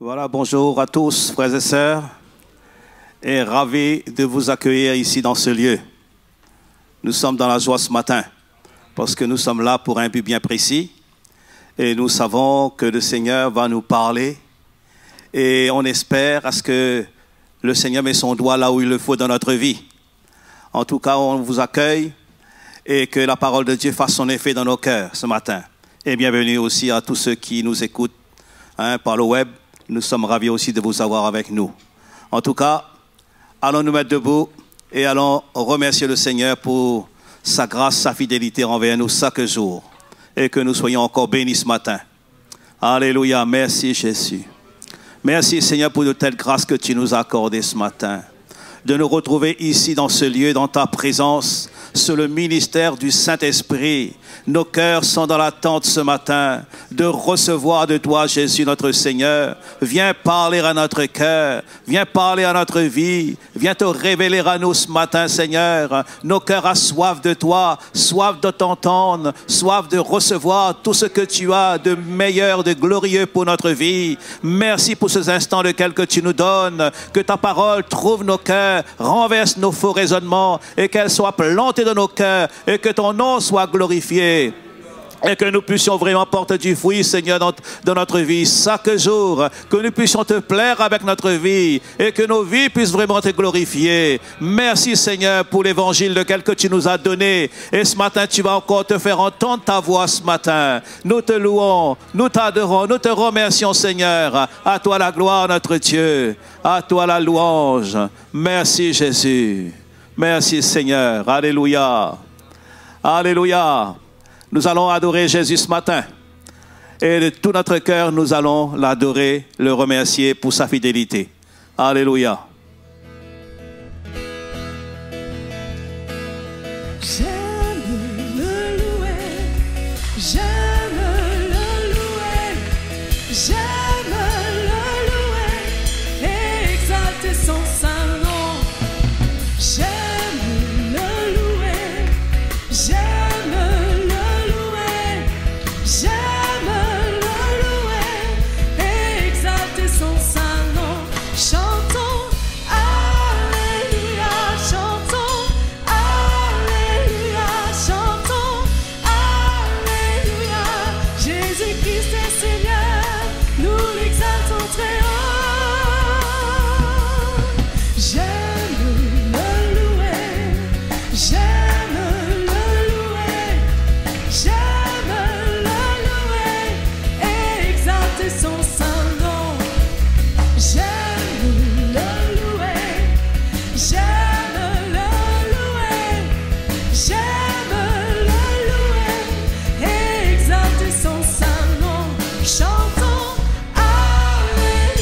Voilà, bonjour à tous, frères et sœurs, et ravi de vous accueillir ici dans ce lieu. Nous sommes dans la joie ce matin, parce que nous sommes là pour un but bien précis, et nous savons que le Seigneur va nous parler, et on espère à ce que le Seigneur met son doigt là où il le faut dans notre vie. En tout cas, on vous accueille, et que la parole de Dieu fasse son effet dans nos cœurs ce matin. Et bienvenue aussi à tous ceux qui nous écoutent par le web. Nous sommes ravis aussi de vous avoir avec nous. En tout cas, allons nous mettre debout et allons remercier le Seigneur pour sa grâce, sa fidélité envers nous chaque jour. Et que nous soyons encore bénis ce matin. Alléluia. Merci Jésus. Merci Seigneur pour de telles grâces que tu nous as accordées ce matin. De nous retrouver ici dans ce lieu, dans ta présence, sous le ministère du Saint-Esprit. Nos cœurs sont dans l'attente ce matin de recevoir de toi, Jésus, notre Seigneur. Viens parler à notre cœur, viens parler à notre vie, viens te révéler à nous ce matin, Seigneur. Nos cœurs ont soif de toi, soif de t'entendre, soif de recevoir tout ce que tu as de meilleur, de glorieux pour notre vie. Merci pour ces instants que tu nous donnes, que ta parole trouve nos cœurs, renverse nos faux raisonnements et qu'elle soit plantée dans nos cœurs et que ton nom soit glorifié. Et que nous puissions vraiment porter du fruit, Seigneur, dans notre vie chaque jour. Que nous puissions te plaire avec notre vie. Et que nos vies puissent vraiment te glorifier. Merci, Seigneur, pour l'évangile que tu nous as donné. Et ce matin, tu vas encore te faire entendre ta voix ce matin. Nous te louons, nous t'adorons, nous te remercions, Seigneur. À toi la gloire, notre Dieu. À toi la louange. Merci, Jésus. Merci, Seigneur. Alléluia. Alléluia. Nous allons adorer Jésus ce matin. Et de tout notre cœur, nous allons l'adorer, le remercier pour sa fidélité. Alléluia. J'aime le louer, j'aime le louer, j'aime le louer et exalter son saint nom. J'aime le louer, j'aime Chantons Alléluia.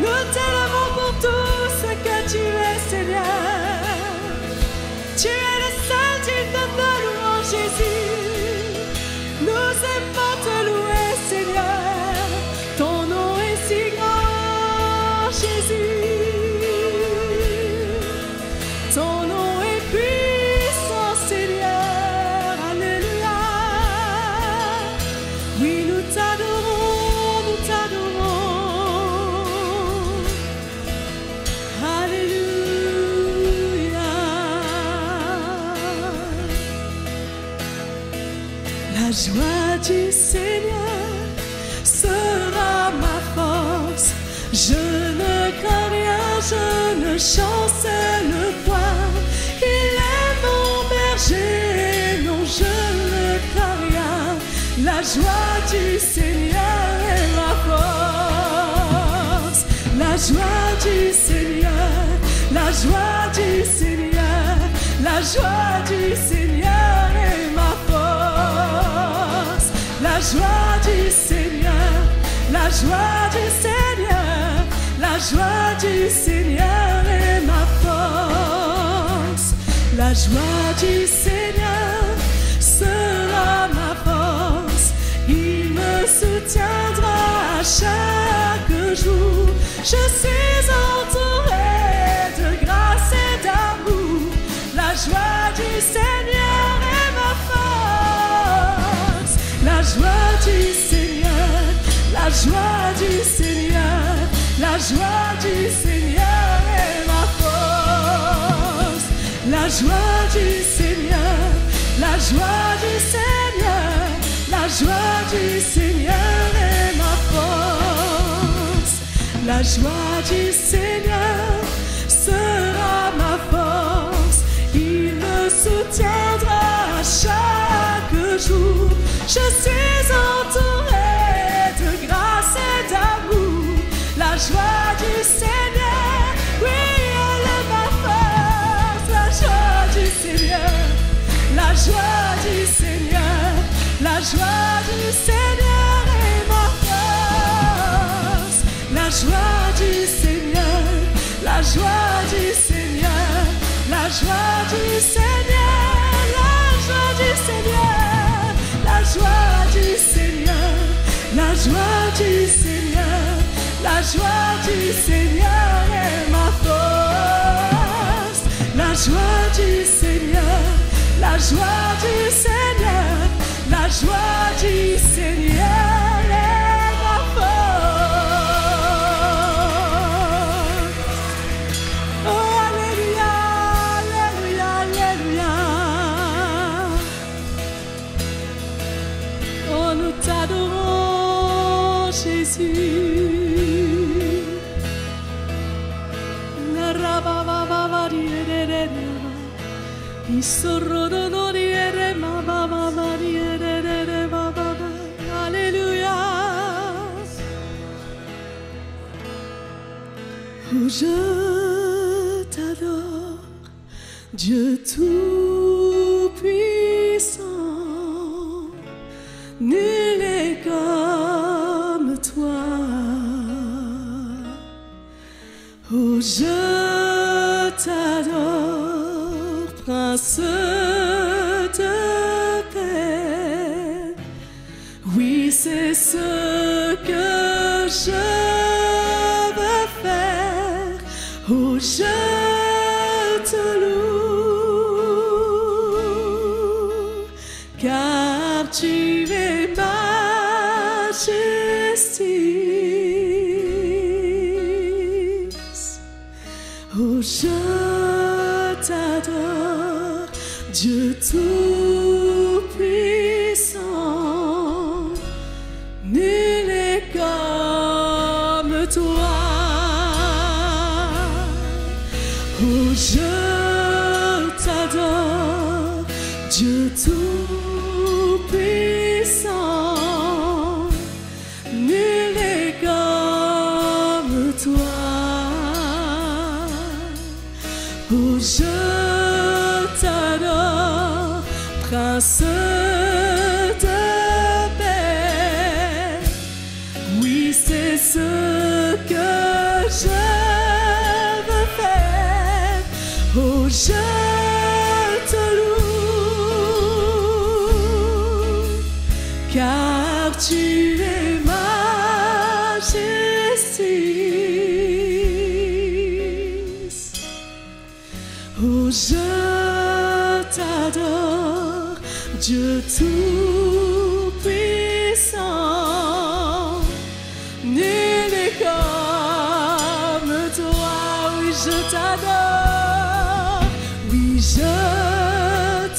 Nous t'élevons pour tout ce que tu es, Seigneur. Tu es le seul digne de nos louanges, Jésus. Nous aimons te louer, Seigneur. Ton nom est si grand, Jésus. Ton nom est puissant, Seigneur. Alléluia. Oui, nous t'adorons, nous t'adorons. Alléluia. La joie du Seigneur sera ma force. Je ne crains rien, je ne chancelle point. Il est mon berger, non, je ne crains rien. La joie du Seigneur est ma force. La joie du Seigneur, la joie du Seigneur, la joie du Seigneur est ma force. La joie du Seigneur, la joie du Seigneur, la joie du Seigneur est ma force. La joie du Seigneur sera ma force. Il me soutiendra à chaque jour. Je suis entouré de grâce et d'amour. La joie du Seigneur est ma force. La joie du Seigneur, la joie du Seigneur, la joie du Seigneur est ma force. La joie du Seigneur, la joie du Seigneur, la joie du Seigneur est ma force. La joie du Seigneur sera ma force. Il me soutiendra à chaque jour. Je suis entouré de grâce et d'amour. La joie du Seigneur, oui, elle est ma force. La joie du Seigneur, la joie du Seigneur, la joie du Seigneur est ma force. La joie du Seigneur, la joie du Seigneur, la joie du Seigneur, la joie du Seigneur, la joie du Seigneur, la joie du Seigneur, la joie du Seigneur est ma force. La joie du Seigneur, la joie du Seigneur, la joie du Seigneur est ma force. Oh, alléluia, alléluia, alléluia. Oh, nous t'adorons, Jésus. Alléluia. Oh, je t'adore, Dieu tout-puissant, nul n'est comme toi. Oh, je t'adore, Prince de paix. Oui, c'est ce que je veux faire. Oh, je te loue, car tu es ma justice. Oh, je t'adore, Dieu tout-puissant, nul n'est comme toi. Oh, je t'adore, Dieu tout-puissant, nul n'est comme toi. Oh, je t'adore, Prince de paix. Oui, c'est ce que Oh, je te loue, car tu es ma justice. Oh, je t'adore, Dieu tout-puissant. Nul n'est comme toi, oui, je t'adore, oui, je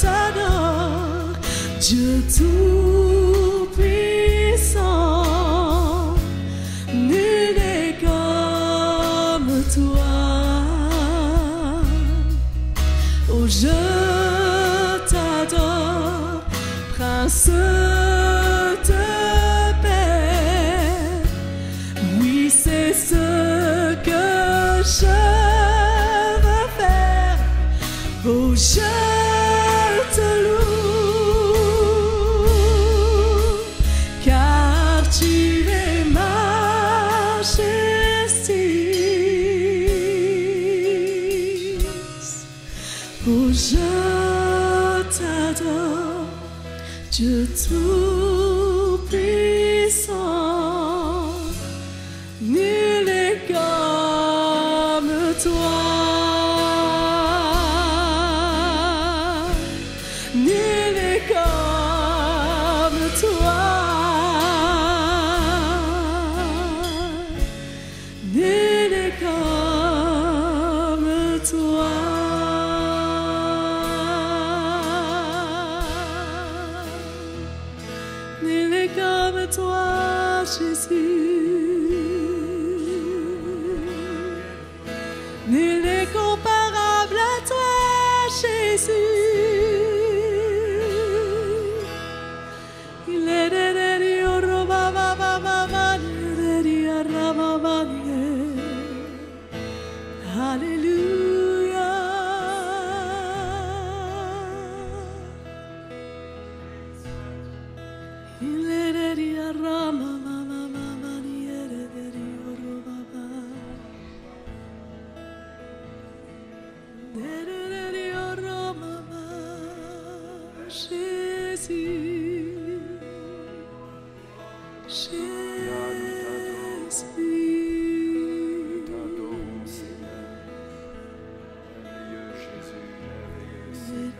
t'adore, Dieu tout-puissant. Nul n'est comme toi. Oh, je t'adore, Prince de paix. Oui, c'est ce que je veux faire. Oh, je te loue, car tu es ma justice. Oh, je t'adore, Dieu tout-puissant. Nul n'est comme toi. Nul n'est comme toi. Nul n'est comme toi. Nul n'est comme toi, Jésus. Nul n'est comparable à toi, Jésus. Il est Alléluia. Il est Jésus, Jésus. T'adorons, Seigneur. Merveilleux Jésus, merveilleux Seigneur.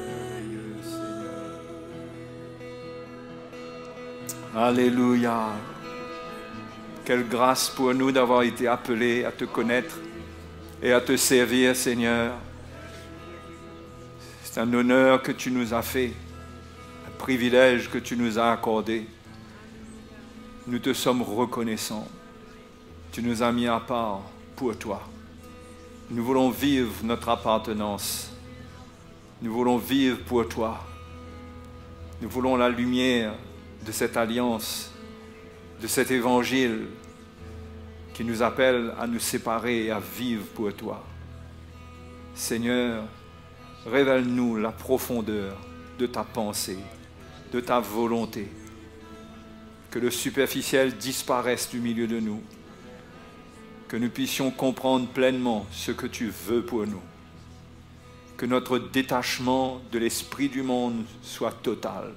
Merveilleux Seigneur. Alléluia. Quelle grâce pour nous d'avoir été appelés à te connaître et à te servir, Seigneur. C'est un honneur que tu nous as fait, un privilège que tu nous as accordé. Nous te sommes reconnaissants. Tu nous as mis à part pour toi. Nous voulons vivre notre appartenance. Nous voulons vivre pour toi. Nous voulons la lumière de cette alliance, de cet évangile qui nous appelle à nous séparer et à vivre pour toi. Seigneur, révèle-nous la profondeur de ta pensée, de ta volonté. Que le superficiel disparaisse du milieu de nous. Que nous puissions comprendre pleinement ce que tu veux pour nous. Que notre détachement de l'esprit du monde soit total.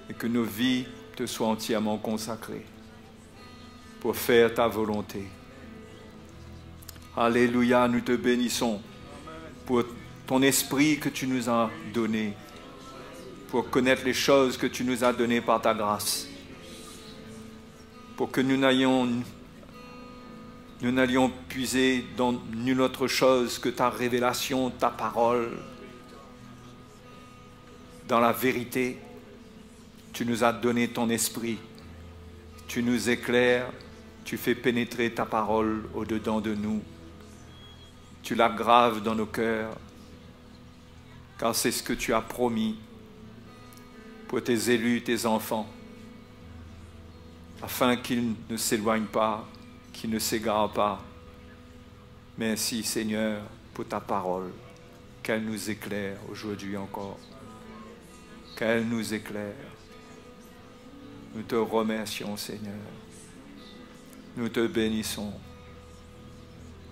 Et que nos vies te soient entièrement consacrées pour faire ta volonté. Alléluia, nous te bénissons pour ton esprit que tu nous as donné, pour connaître les choses que tu nous as données par ta grâce, pour que nous n'allions puiser dans nulle autre chose que ta révélation, ta parole. Dans la vérité, tu nous as donné ton esprit, tu nous éclaires, tu fais pénétrer ta parole au-dedans de nous, tu la graves dans nos cœurs, car c'est ce que tu as promis pour tes élus, tes enfants, afin qu'ils ne s'éloignent pas, qu'ils ne s'égarent pas. Merci Seigneur pour ta parole, qu'elle nous éclaire aujourd'hui encore, qu'elle nous éclaire. Nous te remercions Seigneur, nous te bénissons.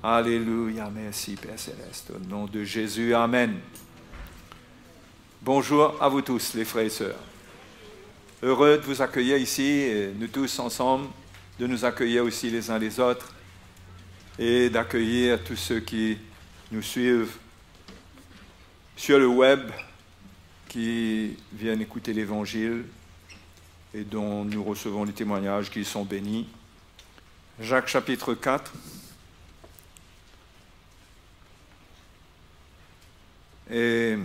Alléluia, merci Père Céleste. Au nom de Jésus, Amen. Bonjour à vous tous, les frères et sœurs. Heureux de vous accueillir ici, et nous tous ensemble, de nous accueillir aussi les uns les autres et d'accueillir tous ceux qui nous suivent sur le web, qui viennent écouter l'Évangile et dont nous recevons les témoignages qu'ils sont bénis. Jacques chapitre 4. Et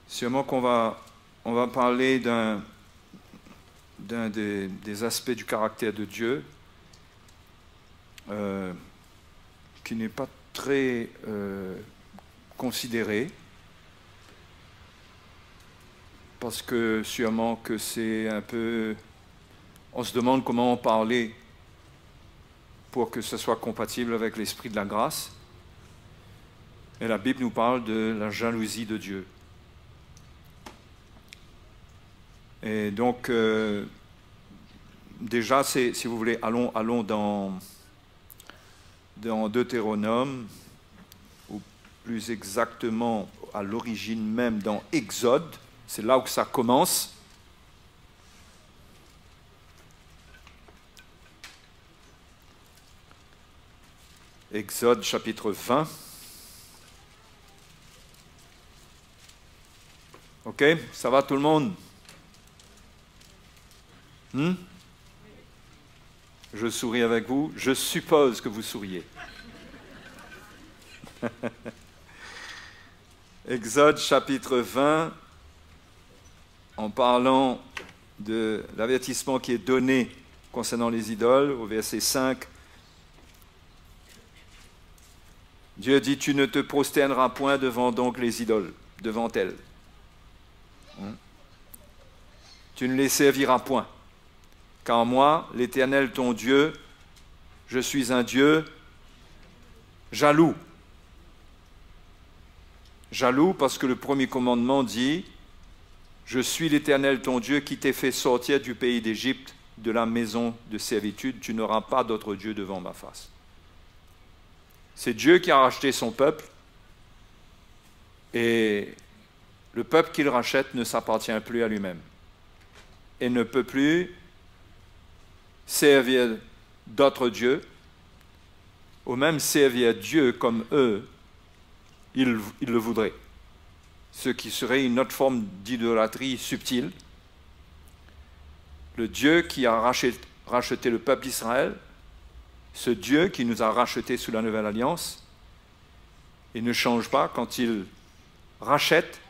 sûrement qu'on va parler d'un des aspects du caractère de Dieu qui n'est pas très considéré, parce que sûrement que c'est un peu... On se demande comment en parler pour que ce soit compatible avec l'esprit de la grâce. Et la Bible nous parle de la jalousie de Dieu. Et donc, déjà, si vous voulez, allons dans Deutéronome, ou plus exactement à l'origine même dans Exode. C'est là où ça commence. Exode chapitre 20. Ok, ça va tout le monde? Je souris avec vous. Je suppose que vous souriez. Exode chapitre 20, en parlant de l'avertissement qui est donné concernant les idoles, au verset 5, Dieu dit « Tu ne te prosterneras point devant donc les idoles, devant elles. Tu ne les serviras point. Car moi, l'Éternel ton Dieu, je suis un Dieu jaloux. » Jaloux parce que le premier commandement dit « Je suis l'Éternel ton Dieu qui t'ai fait sortir du pays d'Égypte, de la maison de servitude. Tu n'auras pas d'autre Dieu devant ma face. » C'est Dieu qui a racheté son peuple, et le peuple qu'il rachète ne s'appartient plus à lui-même et ne peut plus servir d'autres dieux, ou même servir Dieu comme eux, ils le voudraient. Ce qui serait une autre forme d'idolâtrie subtile. Le Dieu qui a racheté le peuple d'Israël, ce Dieu qui nous a rachetés sous la Nouvelle Alliance, il ne change pas quand il rachète.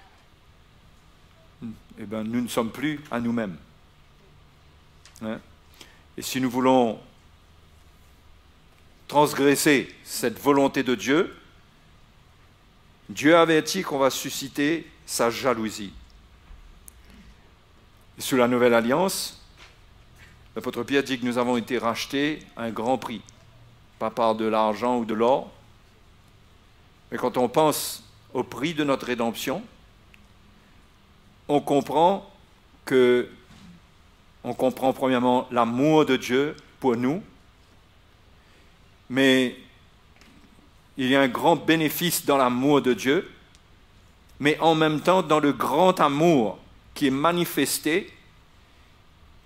Eh bien, nous ne sommes plus à nous-mêmes. Et si nous voulons transgresser cette volonté de Dieu, Dieu avertit qu'on va susciter sa jalousie. Et sous la Nouvelle Alliance, l'apôtre Pierre dit que nous avons été rachetés à un grand prix, pas par de l'argent ou de l'or, mais quand on pense au prix de notre rédemption, on comprend premièrement l'amour de Dieu pour nous, mais il y a un grand bénéfice dans l'amour de Dieu, mais en même temps, dans le grand amour qui est manifesté,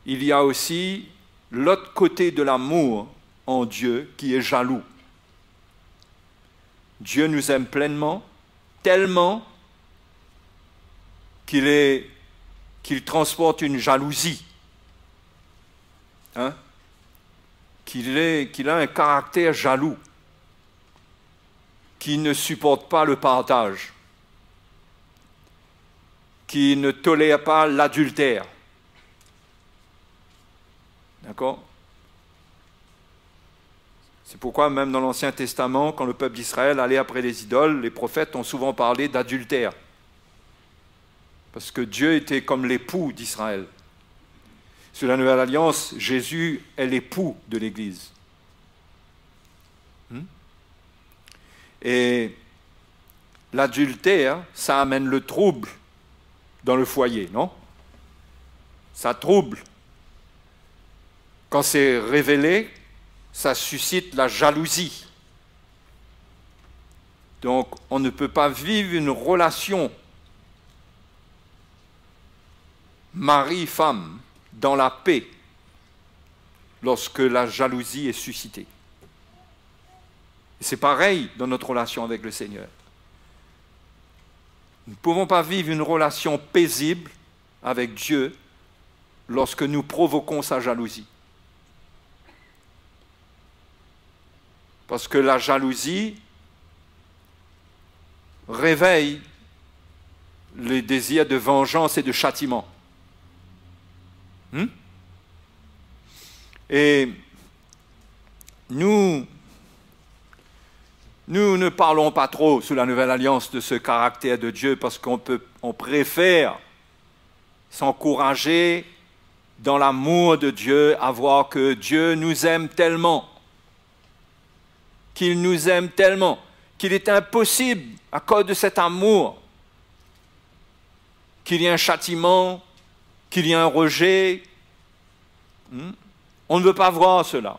il y a aussi l'autre côté de l'amour en Dieu qui est jaloux. Dieu nous aime pleinement, tellement qu'il transporte une jalousie, qu'il a un caractère jaloux, qui ne supporte pas le partage, qui ne tolère pas l'adultère. D'accord? C'est pourquoi même dans l'Ancien Testament, quand le peuple d'Israël allait après les idoles, les prophètes ont souvent parlé d'adultère. Parce que Dieu était comme l'époux d'Israël. Sous la Nouvelle Alliance, Jésus est l'époux de l'Église. Et l'adultère, ça amène le trouble dans le foyer, non? Ça trouble. Quand c'est révélé, ça suscite la jalousie. Donc, on ne peut pas vivre une relation mari-femme dans la paix lorsque la jalousie est suscitée. C'est pareil dans notre relation avec le Seigneur. Nous ne pouvons pas vivre une relation paisible avec Dieu lorsque nous provoquons sa jalousie. Parce que la jalousie réveille les désirs de vengeance et de châtiment. Et nous ne parlons pas trop sous la Nouvelle Alliance de ce caractère de Dieu parce qu'on préfère s'encourager dans l'amour de Dieu, à voir que Dieu nous aime tellement, qu'il nous aime tellement, qu'il est impossible, à cause de cet amour, qu'il y ait un châtiment, qu'il y ait un rejet. On ne veut pas voir cela.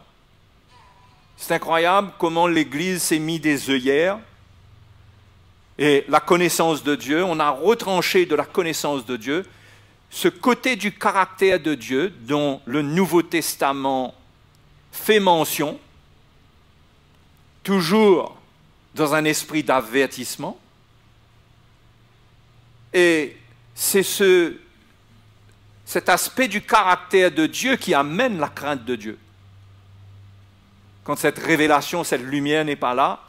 C'est incroyable comment l'Église s'est mis des œillères et la connaissance de Dieu, on a retranché de la connaissance de Dieu ce côté du caractère de Dieu dont le Nouveau Testament fait mention, toujours dans un esprit d'avertissement. Et c'est cet aspect du caractère de Dieu qui amène la crainte de Dieu. Quand cette révélation, cette lumière n'est pas là,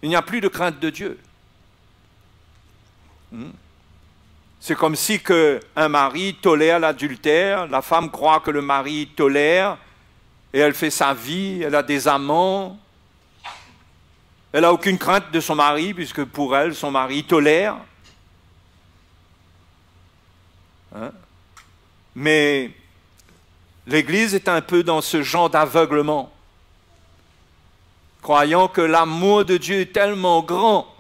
il n'y a plus de crainte de Dieu. C'est comme si un mari tolère l'adultère, la femme croit que le mari tolère, et elle fait sa vie, elle a des amants, elle n'a aucune crainte de son mari, puisque pour elle, son mari tolère. Mais l'Église est un peu dans ce genre d'aveuglement, croyant que l'amour de Dieu est tellement grand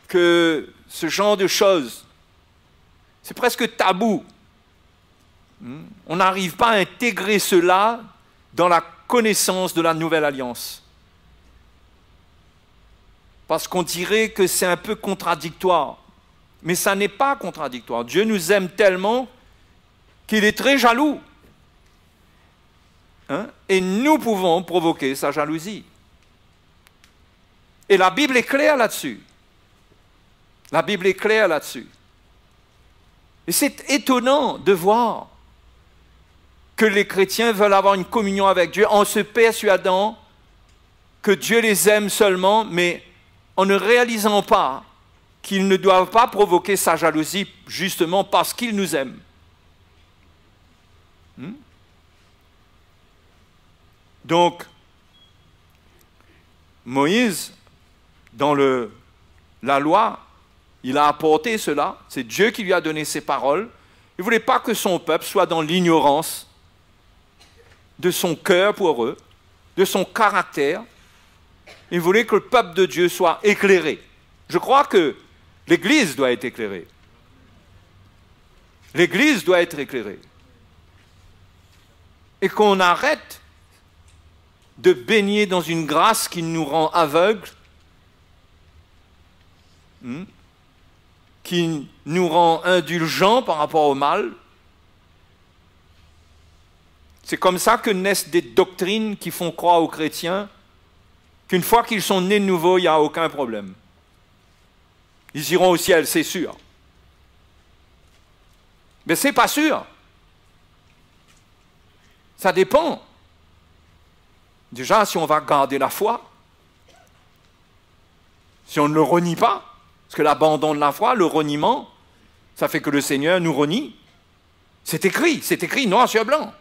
que ce genre de choses, c'est presque tabou. On n'arrive pas à intégrer cela dans la connaissance de la Nouvelle Alliance. Parce qu'on dirait que c'est un peu contradictoire. Mais ça n'est pas contradictoire. Dieu nous aime tellement qu'il est très jaloux. Et nous pouvons provoquer sa jalousie. Et la Bible est claire là-dessus. La Bible est claire là-dessus. Et c'est étonnant de voir que les chrétiens veulent avoir une communion avec Dieu en se persuadant que Dieu les aime seulement, mais en ne réalisant pas qu'ils ne doivent pas provoquer sa jalousie justement parce qu'il nous aime. Donc, Moïse, dans la loi, il a apporté cela. C'est Dieu qui lui a donné ces paroles. Il ne voulait pas que son peuple soit dans l'ignorance de son cœur pour eux, de son caractère. Il voulait que le peuple de Dieu soit éclairé. Je crois que l'Église doit être éclairée. L'Église doit être éclairée. Et qu'on arrête de baigner dans une grâce qui nous rend aveugles, qui nous rend indulgents par rapport au mal. C'est comme ça que naissent des doctrines qui font croire aux chrétiens qu'une fois qu'ils sont nés de nouveau, il n'y a aucun problème. Ils iront au ciel, c'est sûr. Mais ce n'est pas sûr. Ça dépend. Déjà, si on va garder la foi, si on ne le renie pas, parce que l'abandon de la foi, le reniement, ça fait que le Seigneur nous renie. C'est écrit noir sur blanc.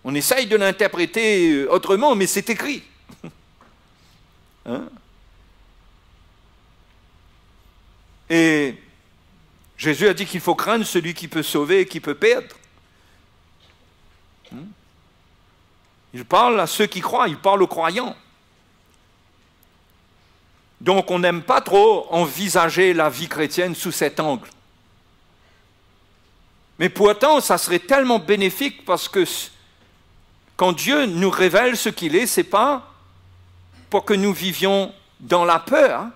On essaye de l'interpréter autrement, mais c'est écrit. Et Jésus a dit qu'il faut craindre celui qui peut sauver et qui peut perdre. Il parle à ceux qui croient, il parle aux croyants. Donc on n'aime pas trop envisager la vie chrétienne sous cet angle. Mais pourtant, ça serait tellement bénéfique parce que quand Dieu nous révèle ce qu'il est, ce n'est pas pour que nous vivions dans la peur,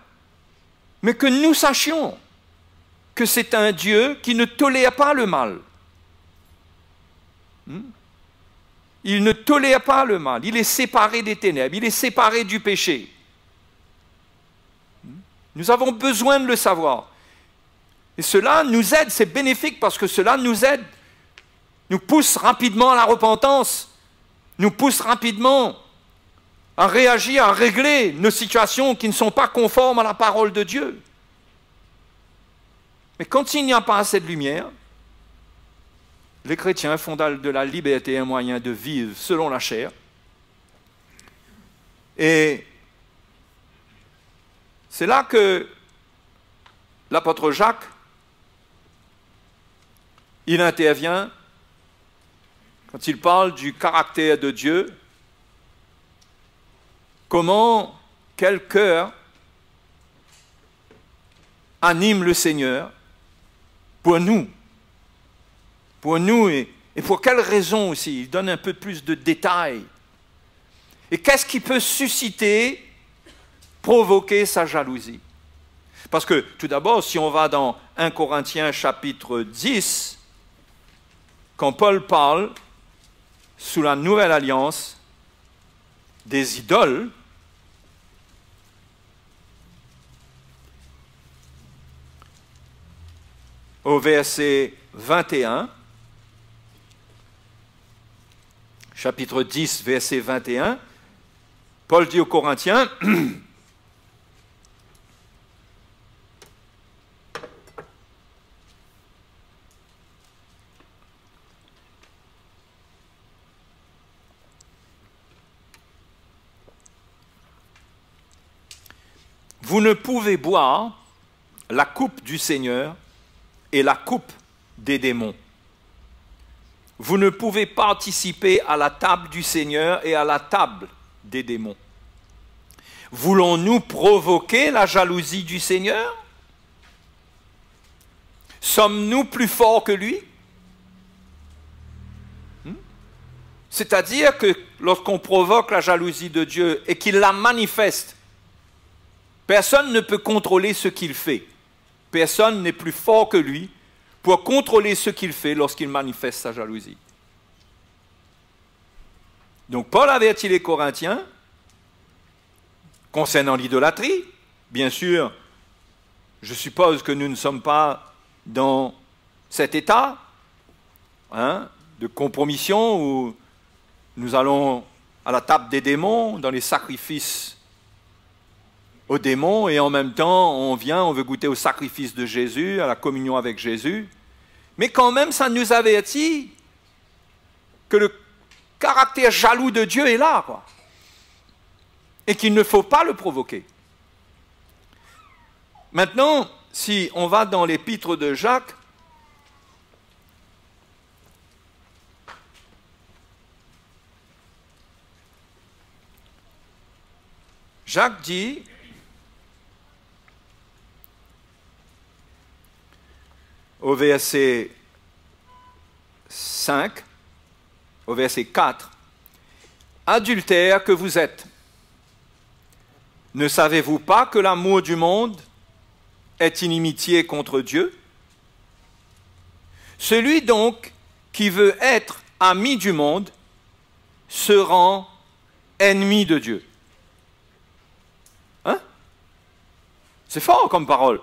mais que nous sachions que c'est un Dieu qui ne tolère pas le mal. Il ne tolère pas le mal. Il est séparé des ténèbres. Il est séparé du péché. Nous avons besoin de le savoir. Et cela nous aide, c'est bénéfique parce que cela nous aide, nous pousse rapidement à la repentance, nous pousse rapidement à réagir, à régler nos situations qui ne sont pas conformes à la parole de Dieu. Mais quand il n'y a pas assez de lumière, les chrétiens font de la liberté un moyen de vivre selon la chair. Et c'est là que l'apôtre Jacques, il intervient quand il parle du caractère de Dieu, comment, quel cœur anime le Seigneur pour nous et pour quelles raisons aussi. Il donne un peu plus de détails. Et qu'est-ce qui peut susciter, provoquer sa jalousie? Parce que, tout d'abord, si on va dans 1 Corinthiens chapitre 10, quand Paul parle, sous la nouvelle alliance, des idoles, au verset 21, chapitre 10, verset 21, Paul dit aux Corinthiens, vous ne pouvez boire la coupe du Seigneur et la coupe des démons. Vous ne pouvez participer à la table du Seigneur et à la table des démons. Voulons-nous provoquer la jalousie du Seigneur? Sommes-nous plus forts que lui? C'est-à-dire que lorsqu'on provoque la jalousie de Dieu et qu'il la manifeste, personne ne peut contrôler ce qu'il fait. Personne n'est plus fort que lui pour contrôler ce qu'il fait lorsqu'il manifeste sa jalousie. Donc Paul avertit les Corinthiens concernant l'idolâtrie. Bien sûr, je suppose que nous ne sommes pas dans cet état de compromission où nous allons à la table des démons, dans les sacrifices aux démons, et en même temps, on vient, on veut goûter au sacrifice de Jésus, à la communion avec Jésus. Mais quand même, ça nous avertit que le caractère jaloux de Dieu est là, quoi. Et qu'il ne faut pas le provoquer. Maintenant, si on va dans l'épître de Jacques, Jacques dit, au verset 5, au verset 4, « Adultères que vous êtes, ne savez-vous pas que l'amour du monde est inimitié contre Dieu? Celui donc qui veut être ami du monde se rend ennemi de Dieu. » Hein? C'est fort comme parole.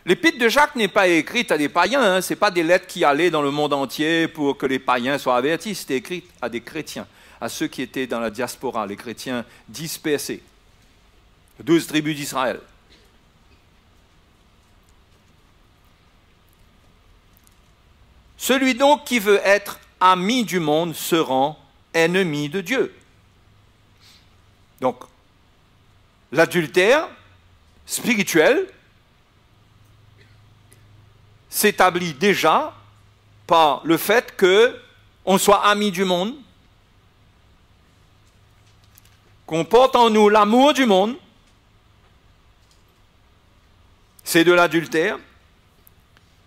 L'épître de Jacques n'est pas écrite à des païens, ce n'est pas des lettres qui allaient dans le monde entier pour que les païens soient avertis, c'était écrit à des chrétiens, à ceux qui étaient dans la diaspora, les chrétiens dispersés, 12 tribus d'Israël. Celui donc qui veut être ami du monde se rend ennemi de Dieu. Donc, l'adultère spirituel s'établit déjà par le fait qu'on soit ami du monde, qu'on porte en nous l'amour du monde, c'est de l'adultère.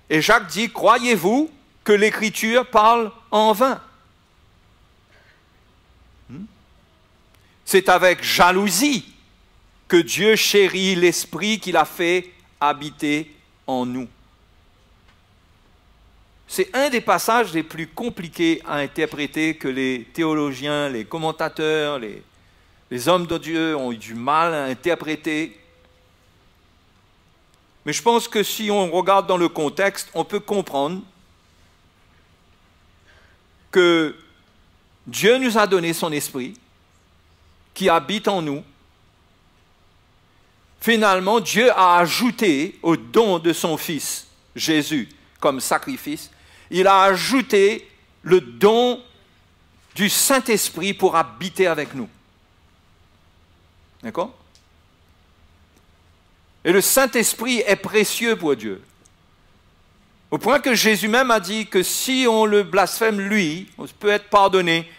Et Jacques dit, croyez-vous que l'Écriture parle en vain? C'est avec jalousie que Dieu chérit l'esprit qu'il a fait habiter en nous. C'est un des passages les plus compliqués à interpréter que les théologiens, les commentateurs, les hommes de Dieu ont eu du mal à interpréter. Mais je pense que si on regarde dans le contexte, on peut comprendre que Dieu nous a donné son esprit qui habite en nous. Finalement, Dieu a ajouté au don de son Fils, Jésus, comme sacrifice, il a ajouté le don du Saint-Esprit pour habiter avec nous. D'accord? Et le Saint-Esprit est précieux pour Dieu. Au point que Jésus même a dit que si on le blasphème lui, on peut être pardonné,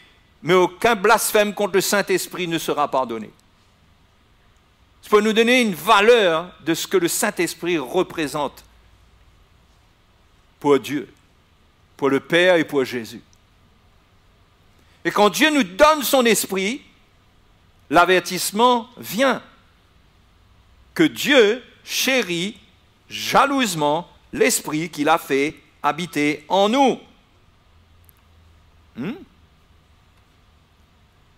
mais aucun blasphème contre le Saint-Esprit ne sera pardonné. Ça peut nous donner une valeur de ce que le Saint-Esprit représente pour Dieu, pour le Père et pour Jésus. Et quand Dieu nous donne son esprit, l'avertissement vient que Dieu chérit jalousement l'esprit qu'il a fait habiter en nous.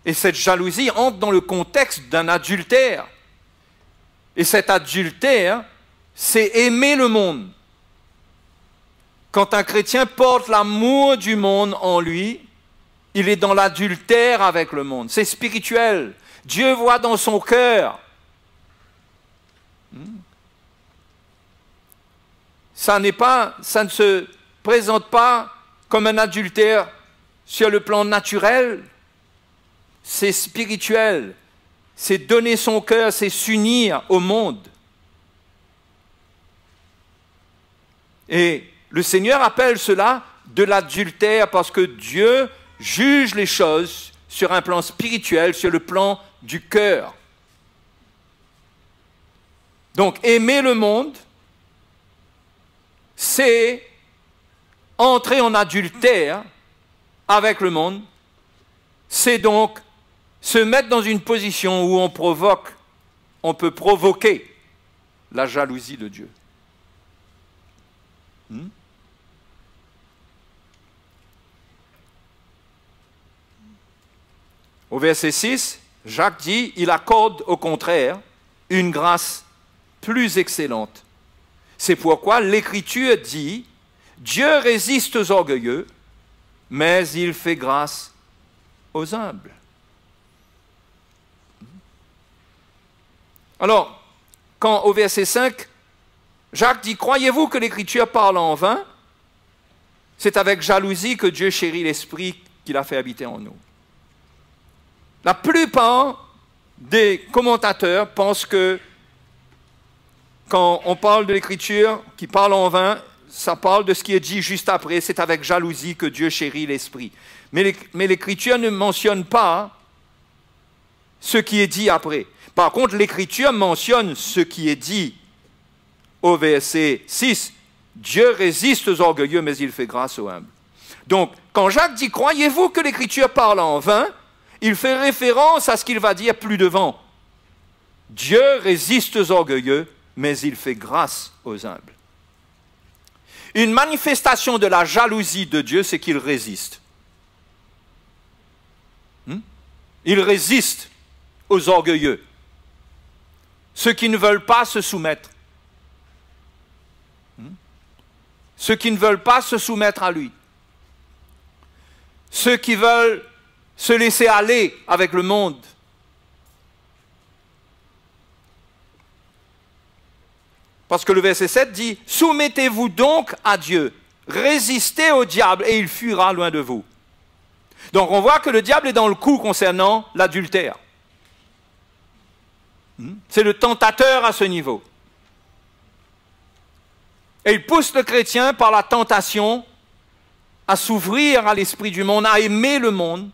Et cette jalousie entre dans le contexte d'un adultère. Et cet adultère, c'est aimer le monde. Quand un chrétien porte l'amour du monde en lui, il est dans l'adultère avec le monde. C'est spirituel. Dieu voit dans son cœur. Ça ne se présente pas comme un adultère sur le plan naturel. C'est spirituel. C'est donner son cœur, c'est s'unir au monde. Et le Seigneur appelle cela de l'adultère parce que Dieu juge les choses sur un plan spirituel, sur le plan du cœur. Donc, aimer le monde, c'est entrer en adultère avec le monde, c'est donc se mettre dans une position où on peut provoquer la jalousie de Dieu. Au verset 6, Jacques dit, il accorde au contraire une grâce plus excellente. C'est pourquoi l'Écriture dit, Dieu résiste aux orgueilleux, mais il fait grâce aux humbles. Alors, quand au verset 5, Jacques dit, croyez-vous que l'Écriture parle en vain? C'est avec jalousie que Dieu chérit l'esprit qu'il a fait habiter en nous. La plupart des commentateurs pensent que quand on parle de l'Écriture qui parle en vain, ça parle de ce qui est dit juste après, c'est avec jalousie que Dieu chérit l'esprit. Mais l'Écriture ne mentionne pas ce qui est dit après. Par contre, l'Écriture mentionne ce qui est dit au verset 6. Dieu résiste aux orgueilleux, mais il fait grâce aux humbles. Donc, quand Jacques dit « Croyez-vous que l'Écriture parle en vain ?» il fait référence à ce qu'il va dire plus devant. Dieu résiste aux orgueilleux, mais il fait grâce aux humbles. Une manifestation de la jalousie de Dieu, c'est qu'il résiste. Il résiste aux orgueilleux, ceux qui ne veulent pas se soumettre, ceux qui ne veulent pas se soumettre à lui, ceux qui veulent se laisser aller avec le monde. Parce que le verset 7 dit, « Soumettez-vous donc à Dieu, résistez au diable et il fuira loin de vous. » Donc on voit que le diable est dans le coup concernant l'adultère. C'est le tentateur à ce niveau. Et il pousse le chrétien par la tentation à s'ouvrir à l'esprit du monde, à aimer le monde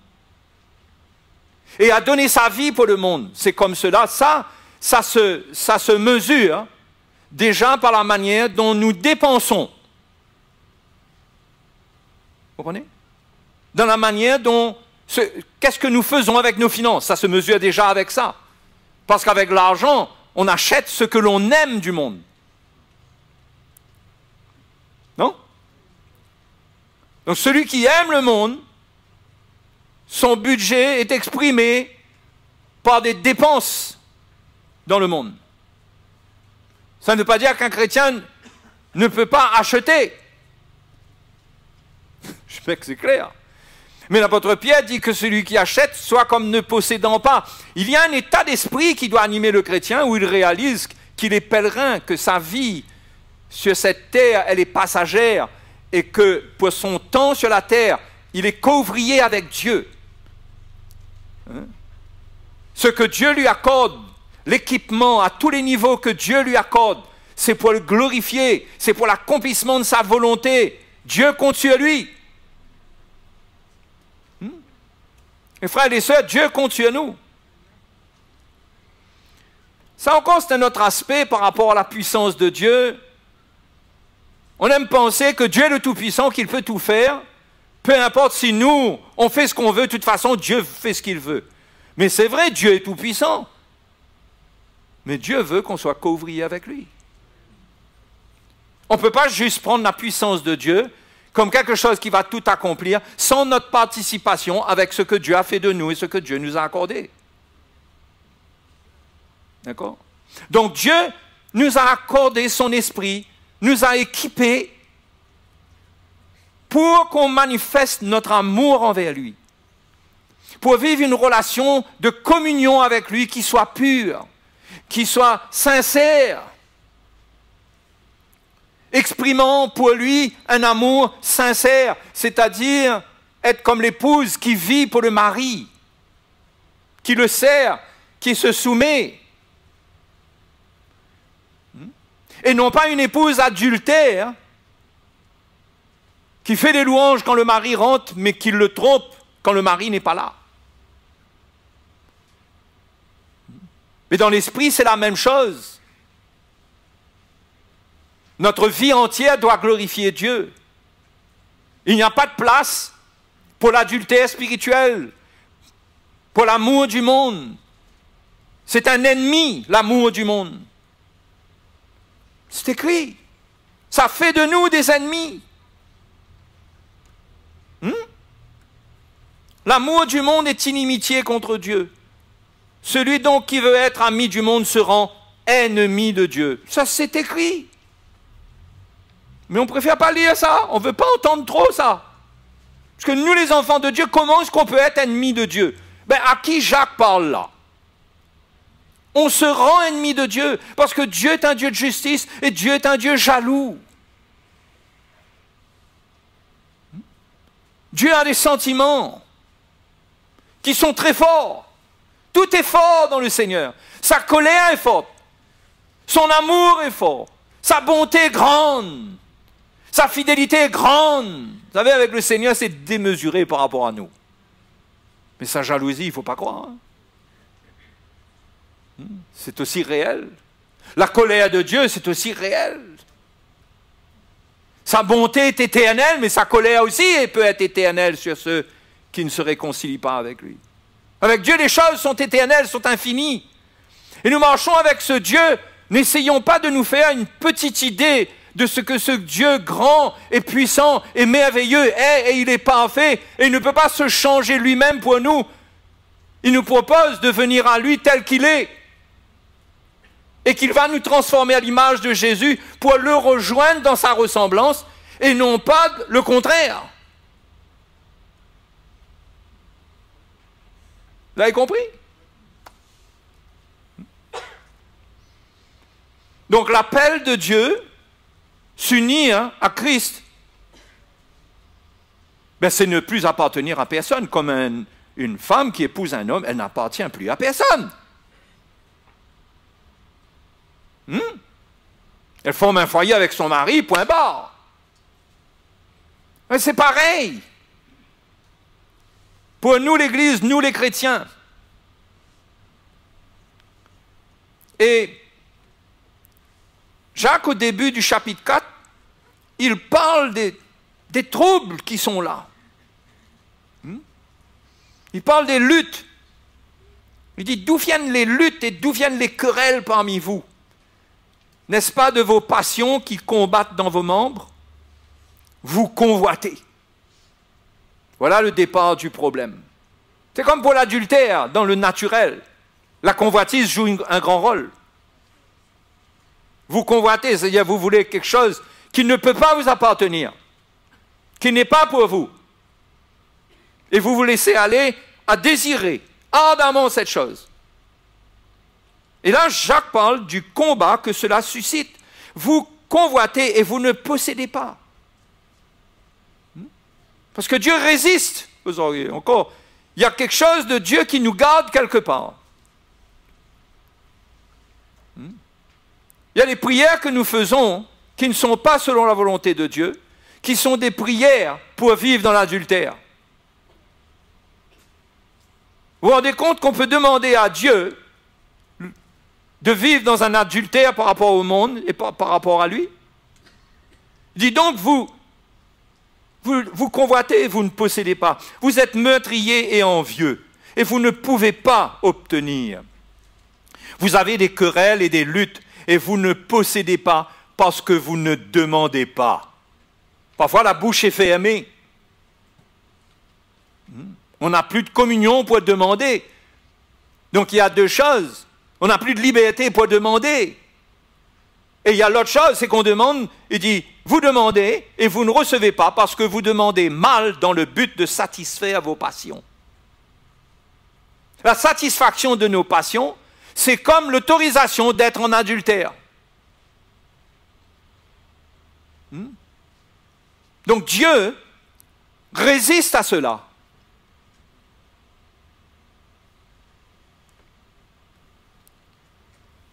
et à donner sa vie pour le monde. C'est comme cela. Ça se mesure déjà par la manière dont nous dépensons. Vous comprenez? Dans la manière dont qu'est-ce que nous faisons avec nos finances? Ça se mesure déjà avec ça. Parce qu'avec l'argent, on achète ce que l'on aime du monde. Non? Donc celui qui aime le monde, son budget est exprimé par des dépenses dans le monde. Ça ne veut pas dire qu'un chrétien ne peut pas acheter. Je sais que c'est clair. Mais l'apôtre Pierre dit que celui qui achète soit comme ne possédant pas. Il y a un état d'esprit qui doit animer le chrétien où il réalise qu'il est pèlerin, que sa vie sur cette terre, elle est passagère et que pour son temps sur la terre, il est qu'ouvrier avec Dieu. Hein? Ce que Dieu lui accorde, l'équipement à tous les niveaux que Dieu lui accorde, c'est pour le glorifier, c'est pour l'accomplissement de sa volonté. Dieu compte sur lui. Mes frères et sœurs, Dieu compte sur nous. Ça encore, c'est un autre aspect par rapport à la puissance de Dieu. On aime penser que Dieu est le Tout-Puissant, qu'il peut tout faire. Peu importe si nous, on fait ce qu'on veut, de toute façon, Dieu fait ce qu'il veut. Mais c'est vrai, Dieu est Tout-Puissant. Mais Dieu veut qu'on soit qu'ouvrier avec lui. On ne peut pas juste prendre la puissance de Dieu comme quelque chose qui va tout accomplir sans notre participation avec ce que Dieu a fait de nous et ce que Dieu nous a accordé. D'accord? Donc Dieu nous a accordé son esprit, nous a équipés pour qu'on manifeste notre amour envers lui, pour vivre une relation de communion avec lui qui soit pure, qui soit sincère, exprimant pour lui un amour sincère, c'est-à-dire être comme l'épouse qui vit pour le mari, qui le sert, qui se soumet. Et non pas une épouse adultère qui fait des louanges quand le mari rentre, mais qui le trompe quand le mari n'est pas là. Mais dans l'esprit, c'est la même chose. Notre vie entière doit glorifier Dieu. Il n'y a pas de place pour l'adultère spirituel, pour l'amour du monde. C'est un ennemi, l'amour du monde. C'est écrit. Ça fait de nous des ennemis. L'amour du monde est inimitié contre Dieu. Celui donc qui veut être ami du monde se rend ennemi de Dieu. Ça, c'est écrit. Mais on ne préfère pas lire ça. On ne veut pas entendre trop ça. Parce que nous, les enfants de Dieu, comment est-ce qu'on peut être ennemis de Dieu? Ben, à qui Jacques parle là? On se rend ennemi de Dieu parce que Dieu est un Dieu de justice et Dieu est un Dieu jaloux. Dieu a des sentiments qui sont très forts. Tout est fort dans le Seigneur. Sa colère est forte. Son amour est fort. Sa bonté est grande. Sa fidélité est grande. Vous savez, avec le Seigneur, c'est démesuré par rapport à nous. Mais sa jalousie, il ne faut pas croire. C'est aussi réel. La colère de Dieu, c'est aussi réel. Sa bonté est éternelle, mais sa colère aussi peut être éternelle sur ceux qui ne se réconcilient pas avec lui. Avec Dieu, les choses sont éternelles, sont infinies. Et nous marchons avec ce Dieu. N'essayons pas de nous faire une petite idée de ce que ce Dieu grand et puissant et merveilleux est, et il est parfait, et il ne peut pas se changer lui-même pour nous. Il nous propose de venir à lui tel qu'il est, et qu'il va nous transformer à l'image de Jésus pour le rejoindre dans sa ressemblance, et non pas le contraire. Vous avez compris? Donc l'appel de Dieu, s'unir à Christ, ben, c'est ne plus appartenir à personne. Comme une femme qui épouse un homme, elle n'appartient plus à personne. Elle forme un foyer avec son mari, point barre. Mais c'est pareil. Pour nous, l'Église, nous les chrétiens. Et Jacques, au début du chapitre 4, il parle des troubles qui sont là. Il parle des luttes. Il dit, d'où viennent les luttes et d'où viennent les querelles parmi vous? N'est-ce pas de vos passions qui combattent dans vos membres? Vous convoitez. Voilà le départ du problème. C'est comme pour l'adultère, dans le naturel. La convoitise joue un grand rôle. Vous convoitez, c'est-à-dire vous voulez quelque chose qui ne peut pas vous appartenir, qui n'est pas pour vous. Et vous vous laissez aller à désirer ardemment cette chose. Et là, Jacques parle du combat que cela suscite. Vous convoitez et vous ne possédez pas. Parce que Dieu résiste aux orgueilleux. Encore, il y a quelque chose de Dieu qui nous garde quelque part. Il y a des prières que nous faisons qui ne sont pas selon la volonté de Dieu, qui sont des prières pour vivre dans l'adultère. Vous vous rendez compte qu'on peut demander à Dieu de vivre dans un adultère par rapport au monde et par rapport à lui? Il dit donc, vous convoitez et vous ne possédez pas. Vous êtes meurtriers et envieux et vous ne pouvez pas obtenir. Vous avez des querelles et des luttes et vous ne possédez pas parce que vous ne demandez pas. Parfois, la bouche est fermée. On n'a plus de communion pour demander. Donc, il y a deux choses. On n'a plus de liberté pour demander. Et il y a l'autre chose, c'est qu'on demande, il dit, vous demandez et vous ne recevez pas parce que vous demandez mal dans le but de satisfaire vos passions. La satisfaction de nos passions, c'est comme l'autorisation d'être en adultère. Donc Dieu résiste à cela.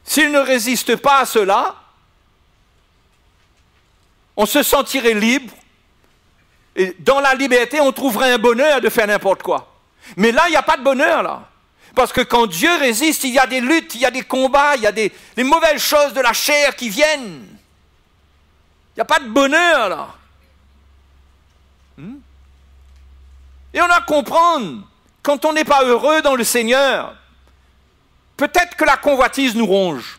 S'il ne résiste pas à cela, on se sentirait libre, et dans la liberté, on trouverait un bonheur de faire n'importe quoi. Mais là, il n'y a pas de bonheur, là. Parce que quand Dieu résiste, il y a des luttes, il y a des combats, il y a des mauvaises choses de la chair qui viennent. Il n'y a pas de bonheur, là. Et on a à comprendre, quand on n'est pas heureux dans le Seigneur, peut-être que la convoitise nous ronge.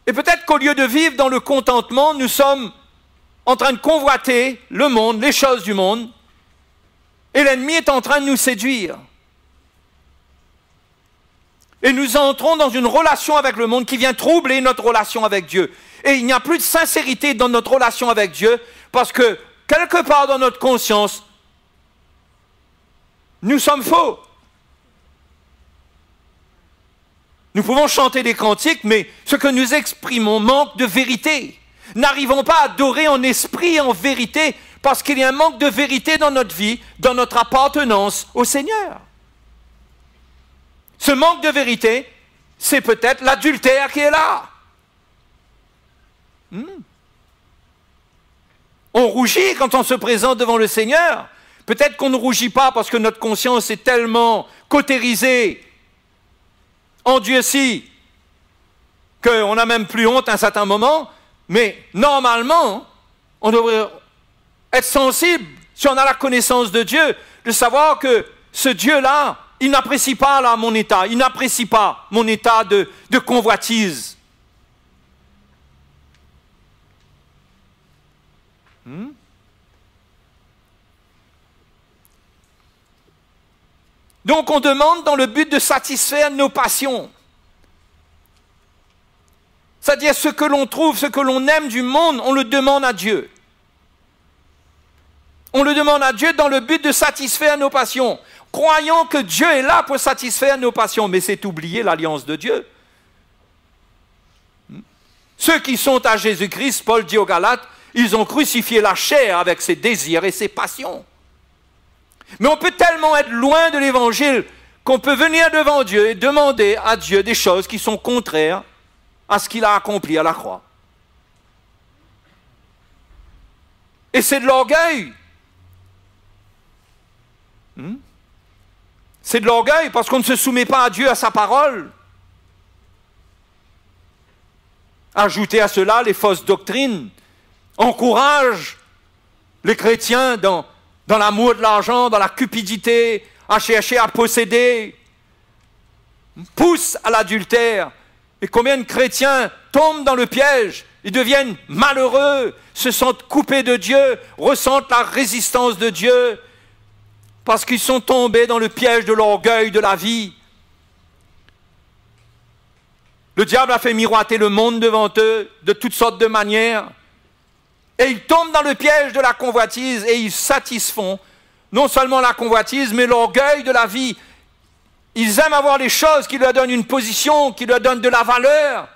Et peut-être qu'au lieu de vivre dans le contentement, nous sommes en train de convoiter le monde, les choses du monde, et l'ennemi est en train de nous séduire. Et nous entrons dans une relation avec le monde qui vient troubler notre relation avec Dieu. Et il n'y a plus de sincérité dans notre relation avec Dieu, parce que quelque part dans notre conscience, nous sommes faux. Nous pouvons chanter des cantiques, mais ce que nous exprimons manque de vérité. N'arrivons pas à adorer en esprit et en vérité, parce qu'il y a un manque de vérité dans notre vie, dans notre appartenance au Seigneur. Ce manque de vérité, c'est peut-être l'adultère qui est là. On rougit quand on se présente devant le Seigneur. Peut-être qu'on ne rougit pas parce que notre conscience est tellement cautérisée, endurcie, qu'on n'a même plus honte à un certain moment, mais normalement, on devrait être sensible, si on a la connaissance de Dieu, de savoir que ce Dieu-là, il n'apprécie pas là, mon état, il n'apprécie pas mon état de convoitise. Donc on demande dans le but de satisfaire nos passions. C'est-à-dire ce que l'on trouve, ce que l'on aime du monde, on le demande à Dieu. On le demande à Dieu dans le but de satisfaire nos passions, croyant que Dieu est là pour satisfaire nos passions, mais c'est oublier l'alliance de Dieu. Ceux qui sont à Jésus-Christ, Paul dit aux Galates, ils ont crucifié la chair avec ses désirs et ses passions. Mais on peut tellement être loin de l'Évangile qu'on peut venir devant Dieu et demander à Dieu des choses qui sont contraires à ce qu'il a accompli à la croix. Et c'est de l'orgueil. C'est de l'orgueil parce qu'on ne se soumet pas à Dieu, à sa parole. Ajoutez à cela les fausses doctrines. Encourage les chrétiens dans dans l'amour de l'argent, dans la cupidité, à chercher à posséder, pousse à l'adultère. Et combien de chrétiens tombent dans le piège, ils deviennent malheureux, se sentent coupés de Dieu, ressentent la résistance de Dieu, parce qu'ils sont tombés dans le piège de l'orgueil de la vie. Le diable a fait miroiter le monde devant eux de toutes sortes de manières. Et ils tombent dans le piège de la convoitise et ils satisfont non seulement la convoitise, mais l'orgueil de la vie. Ils aiment avoir les choses qui leur donnent une position, qui leur donnent de la valeur,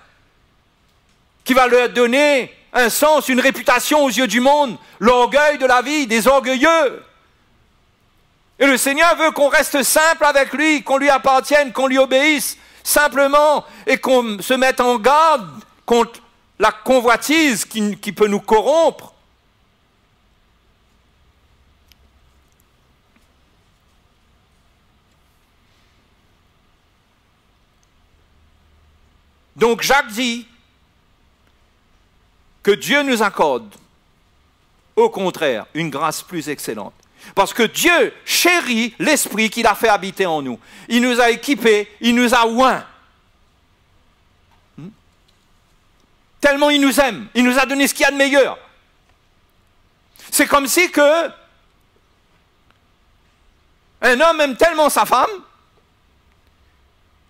qui va leur donner un sens, une réputation aux yeux du monde. L'orgueil de la vie, des orgueilleux. Et le Seigneur veut qu'on reste simple avec lui, qu'on lui appartienne, qu'on lui obéisse simplement et qu'on se mette en garde contre la convoitise qui peut nous corrompre. Donc Jacques dit que Dieu nous accorde, au contraire, une grâce plus excellente. Parce que Dieu chérit l'esprit qu'il a fait habiter en nous. Il nous a équipés, il nous a oints. Tellement il nous aime, il nous a donné ce qu'il y a de meilleur. C'est comme si que un homme aime tellement sa femme,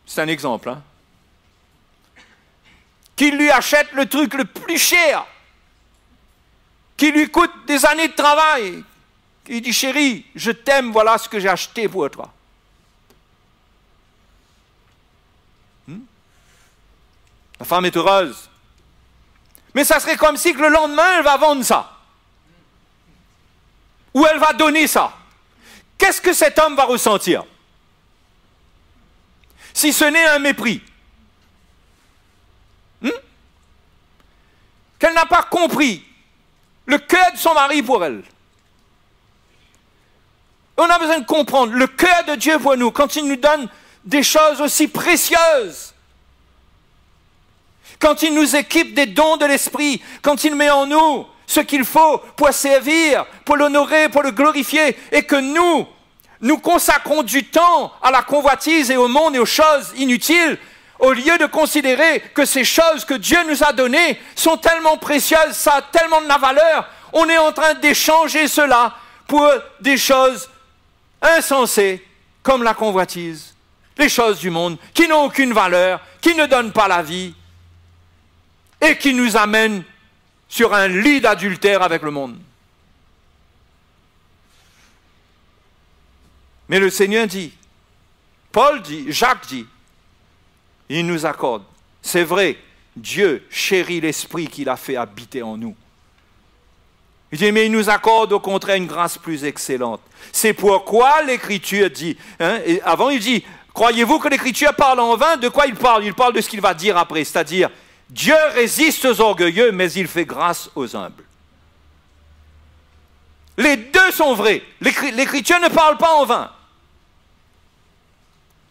c'est un exemple, hein, qu'il lui achète le truc le plus cher, qui lui coûte des années de travail. Il dit, chérie, je t'aime, voilà ce que j'ai acheté pour toi. La femme est heureuse. Mais ça serait comme si que le lendemain, elle va vendre ça. Ou elle va donner ça. Qu'est-ce que cet homme va ressentir? Si ce n'est un mépris. Qu'elle n'a pas compris le cœur de son mari pour elle. On a besoin de comprendre le cœur de Dieu pour nous, quand il nous donne des choses aussi précieuses, quand il nous équipe des dons de l'Esprit, quand il met en nous ce qu'il faut pour servir, pour l'honorer, pour le glorifier, et que nous consacrons du temps à la convoitise et au monde et aux choses inutiles, au lieu de considérer que ces choses que Dieu nous a données sont tellement précieuses, ça a tellement de la valeur, on est en train d'échanger cela pour des choses insensées, comme la convoitise, les choses du monde, qui n'ont aucune valeur, qui ne donnent pas la vie, et qui nous amènent sur un lit d'adultère avec le monde. Mais le Seigneur dit, Paul dit, Jacques dit, il nous accorde. C'est vrai, Dieu chérit l'esprit qu'il a fait habiter en nous. Il dit, mais il nous accorde au contraire une grâce plus excellente. C'est pourquoi l'Écriture dit, et avant il dit, croyez-vous que l'Écriture parle en vain? De quoi il parle? Il parle de ce qu'il va dire après, c'est-à-dire, Dieu résiste aux orgueilleux, mais il fait grâce aux humbles. Les deux sont vrais. L'Écriture ne parle pas en vain.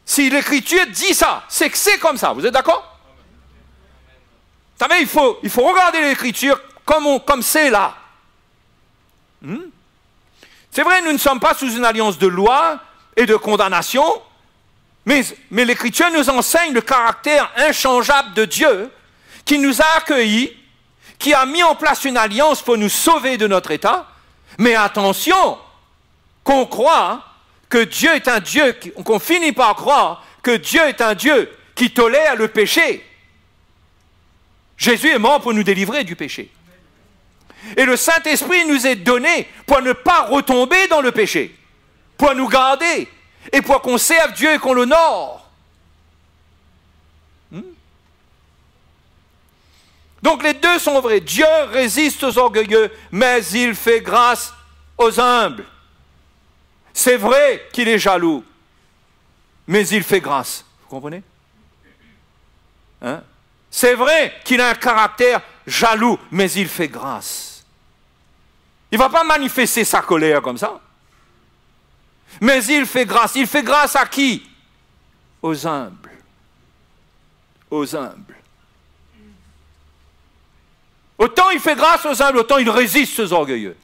Si l'Écriture dit ça, c'est que c'est comme ça. Vous êtes d'accord? Vous savez, il faut regarder l'Écriture comme c'est là. C'est vrai, nous ne sommes pas sous une alliance de loi et de condamnation, mais l'Écriture nous enseigne le caractère inchangeable de Dieu, qui nous a accueillis, qui a mis en place une alliance pour nous sauver de notre état. Mais attention, qu'on croit que Dieu est un Dieu, qu'on finit par croire que Dieu est un Dieu qui tolère le péché. Jésus est mort pour nous délivrer du péché. Et le Saint-Esprit nous est donné pour ne pas retomber dans le péché, pour nous garder, et pour qu'on serve Dieu et qu'on l'honore. Donc les deux sont vrais. Dieu résiste aux orgueilleux, mais il fait grâce aux humbles. C'est vrai qu'il est jaloux, mais il fait grâce. Vous comprenez? C'est vrai qu'il a un caractère jaloux, mais il fait grâce. Il ne va pas manifester sa colère comme ça. Mais il fait grâce. Il fait grâce à qui? Aux humbles. Aux humbles. Autant il fait grâce aux humbles, autant il résiste aux orgueilleux.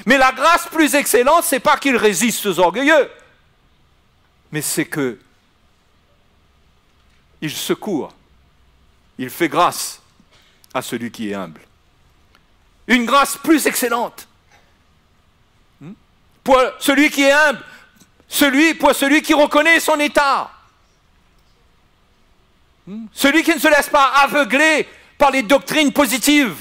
Mais la grâce plus excellente, ce n'est pas qu'il résiste aux orgueilleux, mais c'est que il secourt, il fait grâce à celui qui est humble. Une grâce plus excellente. Pour celui qui est humble, pour celui qui reconnaît son état. Celui qui ne se laisse pas aveugler par les doctrines positives,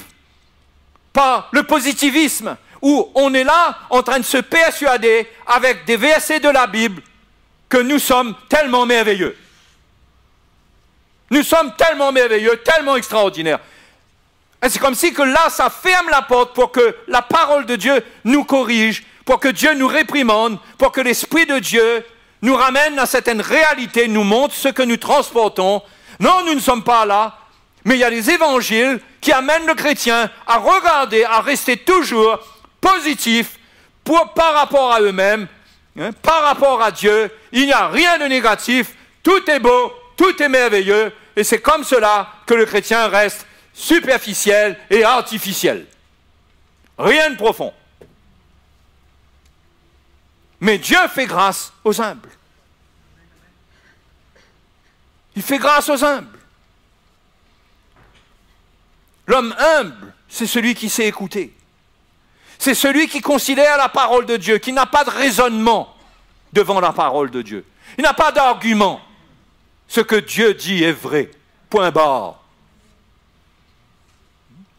par le positivisme, où on est là en train de se persuader avec des versets de la Bible que nous sommes tellement merveilleux. Nous sommes tellement merveilleux, tellement extraordinaires. Et c'est comme si que là, ça ferme la porte pour que la parole de Dieu nous corrige, pour que Dieu nous réprimande, pour que l'Esprit de Dieu nous ramène à certaines réalités, nous montre ce que nous transportons. Non, nous ne sommes pas là, mais il y a les évangiles qui amènent le chrétien à regarder, à rester toujours positif par rapport à eux-mêmes, par rapport à Dieu. Il n'y a rien de négatif, tout est beau, tout est merveilleux, et c'est comme cela que le chrétien reste superficiel et artificiel. Rien de profond. Mais Dieu fait grâce aux humbles. Il fait grâce aux humbles. L'homme humble, c'est celui qui sait écouter. C'est celui qui considère la parole de Dieu, qui n'a pas de raisonnement devant la parole de Dieu. Il n'a pas d'argument. Ce que Dieu dit est vrai. Point barre.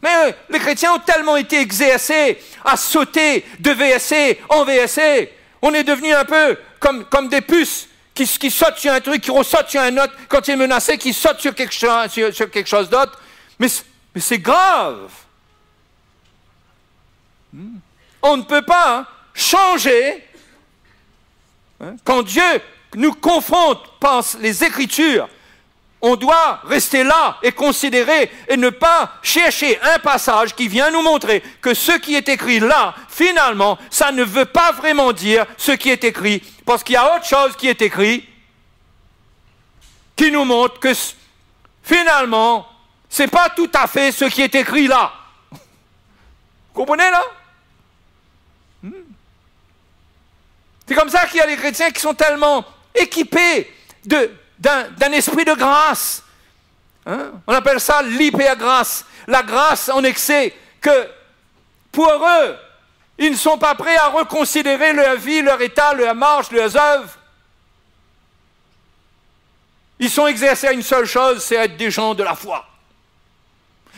Mais les chrétiens ont tellement été exercés à sauter de VSC en VSC. On est devenu un peu comme des puces qui sautent sur un truc, qui ressautent sur un autre, quand il est menacé, qui sautent sur quelque chose d'autre. Mais c'est grave. On ne peut pas changer. Quand Dieu nous confronte par les Écritures, on doit rester là et considérer et ne pas chercher un passage qui vient nous montrer que ce qui est écrit là, finalement, ça ne veut pas vraiment dire ce qui est écrit. Parce qu'il y a autre chose qui est écrit qui nous montre que finalement, ce n'est pas tout à fait ce qui est écrit là. Vous comprenez là? C'est comme ça qu'il y a les chrétiens qui sont tellement équipés d'un esprit de grâce. On appelle ça l'hypergrâce, la grâce en excès, que pour eux, ils ne sont pas prêts à reconsidérer leur vie, leur état, leur marche, leurs œuvres. Ils sont exercés à une seule chose, c'est être des gens de la foi.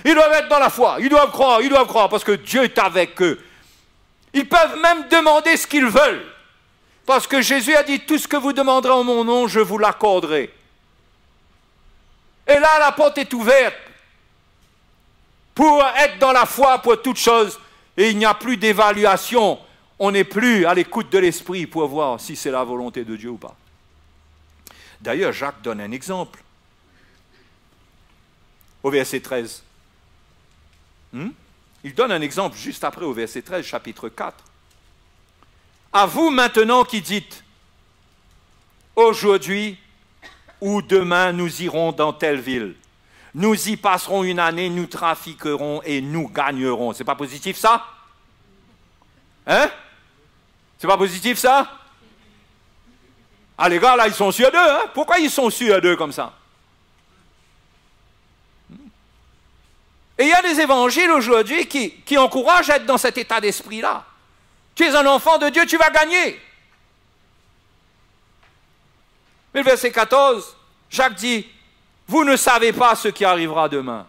Ils doivent être dans la foi, ils doivent croire, parce que Dieu est avec eux. Ils peuvent même demander ce qu'ils veulent. Parce que Jésus a dit, tout ce que vous demanderez en mon nom, je vous l'accorderai. Et là, la porte est ouverte pour être dans la foi pour toutes choses. Et il n'y a plus d'évaluation. On n'est plus à l'écoute de l'Esprit pour voir si c'est la volonté de Dieu ou pas. D'ailleurs, Jacques donne un exemple. Au verset 13. Il donne un exemple juste après au verset 13, chapitre 4. À vous maintenant qui dites, aujourd'hui ou demain nous irons dans telle ville, nous y passerons une année, nous trafiquerons et nous gagnerons. C'est pas positif ça? Hein? C'est pas positif ça? Ah les gars là ils sont sur deux, hein? Pourquoi ils sont sur deux comme ça? Et il y a des évangiles aujourd'hui qui encouragent à être dans cet état d'esprit-là. Tu es un enfant de Dieu, tu vas gagner. Mais le verset 14, Jacques dit, vous ne savez pas ce qui arrivera demain.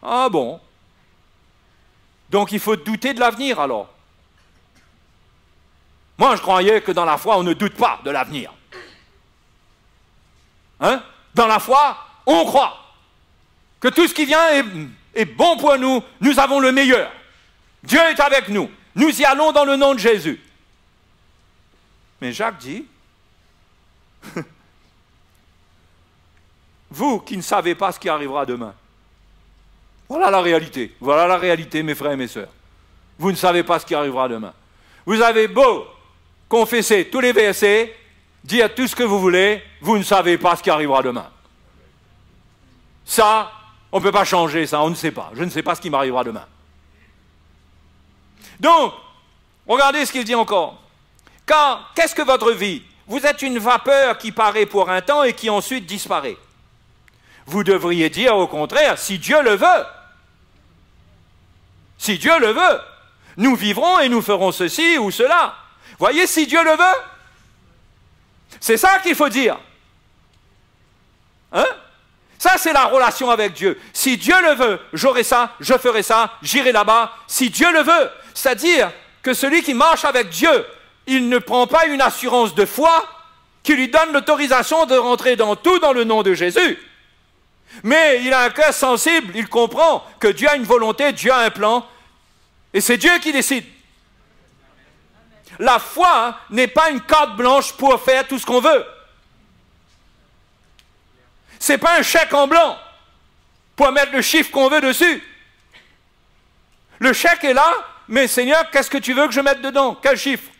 Ah bon? Donc il faut douter de l'avenir alors. Moi je croyais que dans la foi on ne doute pas de l'avenir. Hein? Dans la foi, on croit que tout ce qui vient est bon pour nous, nous avons le meilleur. Dieu est avec nous. Nous y allons dans le nom de Jésus. Mais Jacques dit, vous qui ne savez pas ce qui arrivera demain. Voilà la réalité, mes frères et mes sœurs. Vous ne savez pas ce qui arrivera demain. Vous avez beau confesser tous les versets, dire tout ce que vous voulez, vous ne savez pas ce qui arrivera demain. Ça, on ne peut pas changer ça, on ne sait pas. Je ne sais pas ce qui m'arrivera demain. Donc, regardez ce qu'il dit encore. Car, qu'est-ce que votre vie? Vous êtes une vapeur qui paraît pour un temps et qui ensuite disparaît. Vous devriez dire au contraire, si Dieu le veut. Si Dieu le veut, nous vivrons et nous ferons ceci ou cela. Voyez, si Dieu le veut, c'est ça qu'il faut dire. Hein? Ça, c'est la relation avec Dieu. Si Dieu le veut, j'aurai ça, je ferai ça, j'irai là-bas. Si Dieu le veut, c'est-à-dire que celui qui marche avec Dieu, il ne prend pas une assurance de foi qui lui donne l'autorisation de rentrer dans tout dans le nom de Jésus. Mais il a un cœur sensible, il comprend que Dieu a une volonté, Dieu a un plan, et c'est Dieu qui décide. La foi n'est pas une carte blanche pour faire tout ce qu'on veut. Ce n'est pas un chèque en blanc pour mettre le chiffre qu'on veut dessus. Le chèque est là, mais Seigneur, qu'est-ce que tu veux que je mette dedans? Quel chiffre?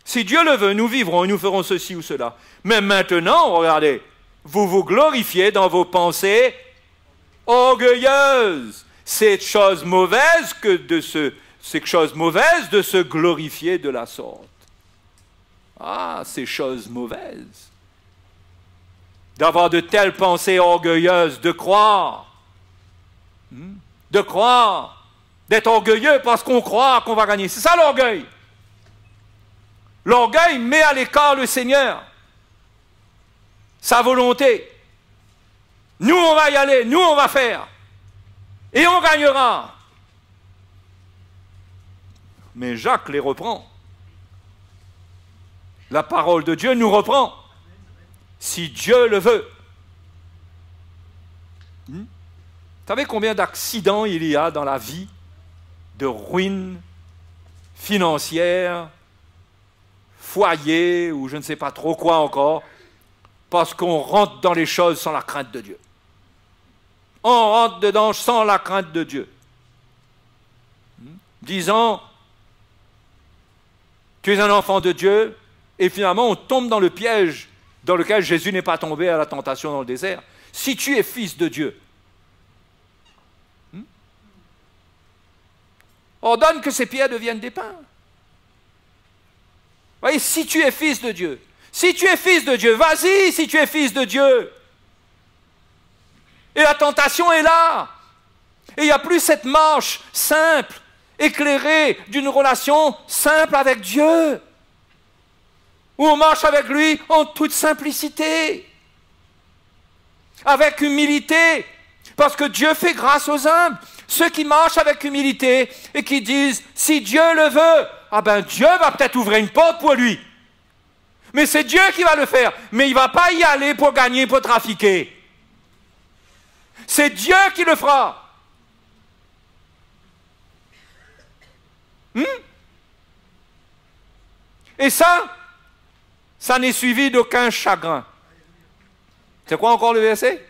Si Dieu le veut, nous vivrons et nous ferons ceci ou cela. Mais maintenant, regardez, vous vous glorifiez dans vos pensées orgueilleuses. C'est chose mauvaise de se glorifier de la sorte. Ah, c'est chose mauvaise. D'avoir de telles pensées orgueilleuses, de croire, d'être orgueilleux parce qu'on croit qu'on va gagner. C'est ça l'orgueil. L'orgueil met à l'écart le Seigneur, sa volonté. Nous, on va y aller, nous, on va faire. Et on gagnera. Mais Jacques les reprend. La parole de Dieu nous reprend. Si Dieu le veut. Vous savez combien d'accidents il y a dans la vie, de ruines financières, foyer ou je ne sais pas trop quoi encore, parce qu'on rentre dans les choses sans la crainte de Dieu. On rentre dedans sans la crainte de Dieu. Disant, tu es un enfant de Dieu, et finalement on tombe dans le piège dans lequel Jésus n'est pas tombé à la tentation dans le désert. Si tu es fils de Dieu, ordonne que ces pierres deviennent des pains. Voyez, si tu es fils de Dieu, vas-y si tu es fils de Dieu. Et la tentation est là. Et il n'y a plus cette marche simple, éclairée d'une relation simple avec Dieu, où on marche avec lui en toute simplicité, avec humilité, parce que Dieu fait grâce aux humbles. Ceux qui marchent avec humilité et qui disent, si Dieu le veut, ah ben Dieu va peut-être ouvrir une porte pour lui. Mais c'est Dieu qui va le faire. Mais il ne va pas y aller pour gagner, pour trafiquer. C'est Dieu qui le fera. Et ça n'est suivi d'aucun chagrin. C'est quoi encore le verset?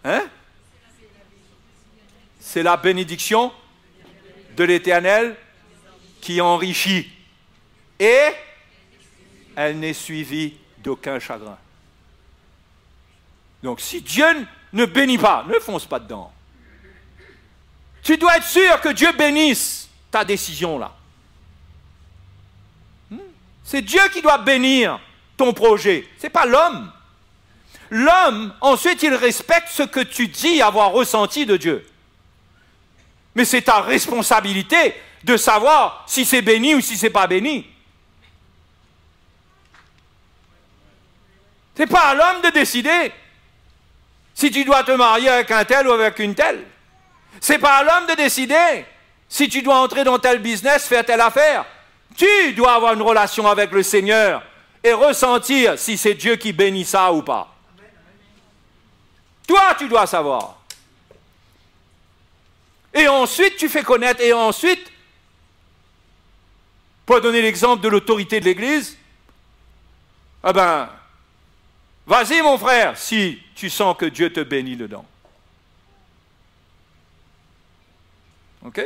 Hein? C'est la bénédiction de l'Éternel qui enrichit. Et elle n'est suivie d'aucun chagrin. Donc si Dieu ne bénit pas, ne fonce pas dedans. Tu dois être sûr que Dieu bénisse ta décision là. C'est Dieu qui doit bénir ton projet, ce n'est pas l'homme. L'homme, ensuite, il respecte ce que tu dis avoir ressenti de Dieu. Mais c'est ta responsabilité de savoir si c'est béni ou si ce n'est pas béni. Ce n'est pas à l'homme de décider si tu dois te marier avec un tel ou avec une telle. Ce n'est pas à l'homme de décider si tu dois entrer dans tel business, faire telle affaire. Tu dois avoir une relation avec le Seigneur et ressentir si c'est Dieu qui bénit ça ou pas. Toi, tu dois savoir. Et ensuite, tu fais connaître. Et ensuite, pour donner l'exemple de l'autorité de l'Église, eh ben, vas-y mon frère, si tu sens que Dieu te bénit dedans. Ok?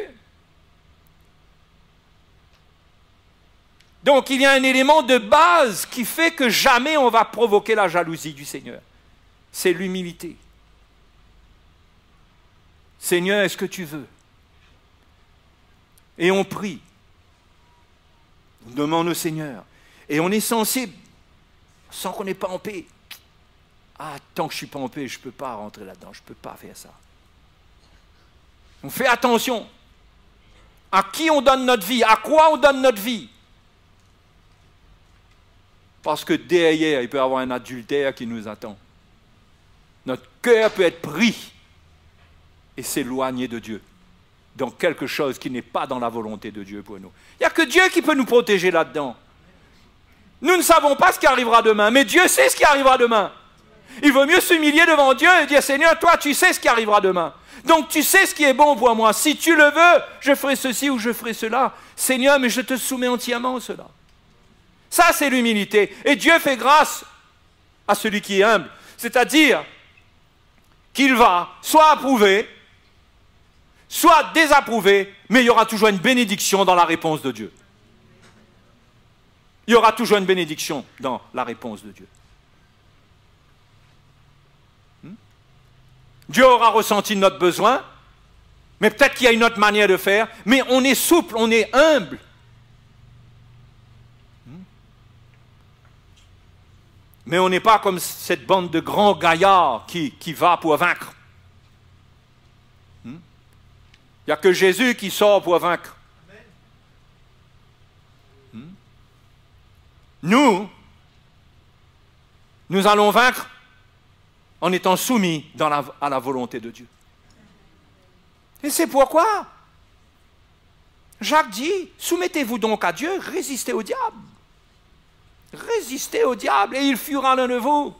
Donc, il y a un élément de base qui fait que jamais on va provoquer la jalousie du Seigneur. c'est l'humilité. Seigneur, est-ce que tu veux? Et on prie. On demande au Seigneur. Et on est sensible, sans qu'on n'est pas en paix. Ah, tant que je ne suis pas en paix, je ne peux pas rentrer là-dedans, je ne peux pas faire ça. On fait attention. À qui on donne notre vie? À quoi on donne notre vie? Parce que derrière, il peut y avoir un adultère qui nous attend. Notre cœur peut être pris et s'éloigner de Dieu, dans quelque chose qui n'est pas dans la volonté de Dieu pour nous. Il n'y a que Dieu qui peut nous protéger là-dedans. Nous ne savons pas ce qui arrivera demain, mais Dieu sait ce qui arrivera demain. Il vaut mieux s'humilier devant Dieu et dire, Seigneur, toi, tu sais ce qui arrivera demain. Donc, tu sais ce qui est bon pour moi. Si tu le veux, je ferai ceci ou je ferai cela. Seigneur, mais je te soumets entièrement à cela. Ça, c'est l'humilité. Et Dieu fait grâce à celui qui est humble. C'est-à-dire qu'il va soit approuver, soit désapprouver, mais il y aura toujours une bénédiction dans la réponse de Dieu. Il y aura toujours une bénédiction dans la réponse de Dieu. Dieu aura ressenti notre besoin, mais peut-être qu'il y a une autre manière de faire, mais on est souple, on est humble. Mais on n'est pas comme cette bande de grands gaillards qui va pour vaincre. Il n'y a que Jésus qui sort pour vaincre. Nous allons vaincre en étant soumis à la volonté de Dieu. Et c'est pourquoi Jacques dit, soumettez-vous donc à Dieu, résistez au diable. Résistez au diable et il fuira l'un de vous.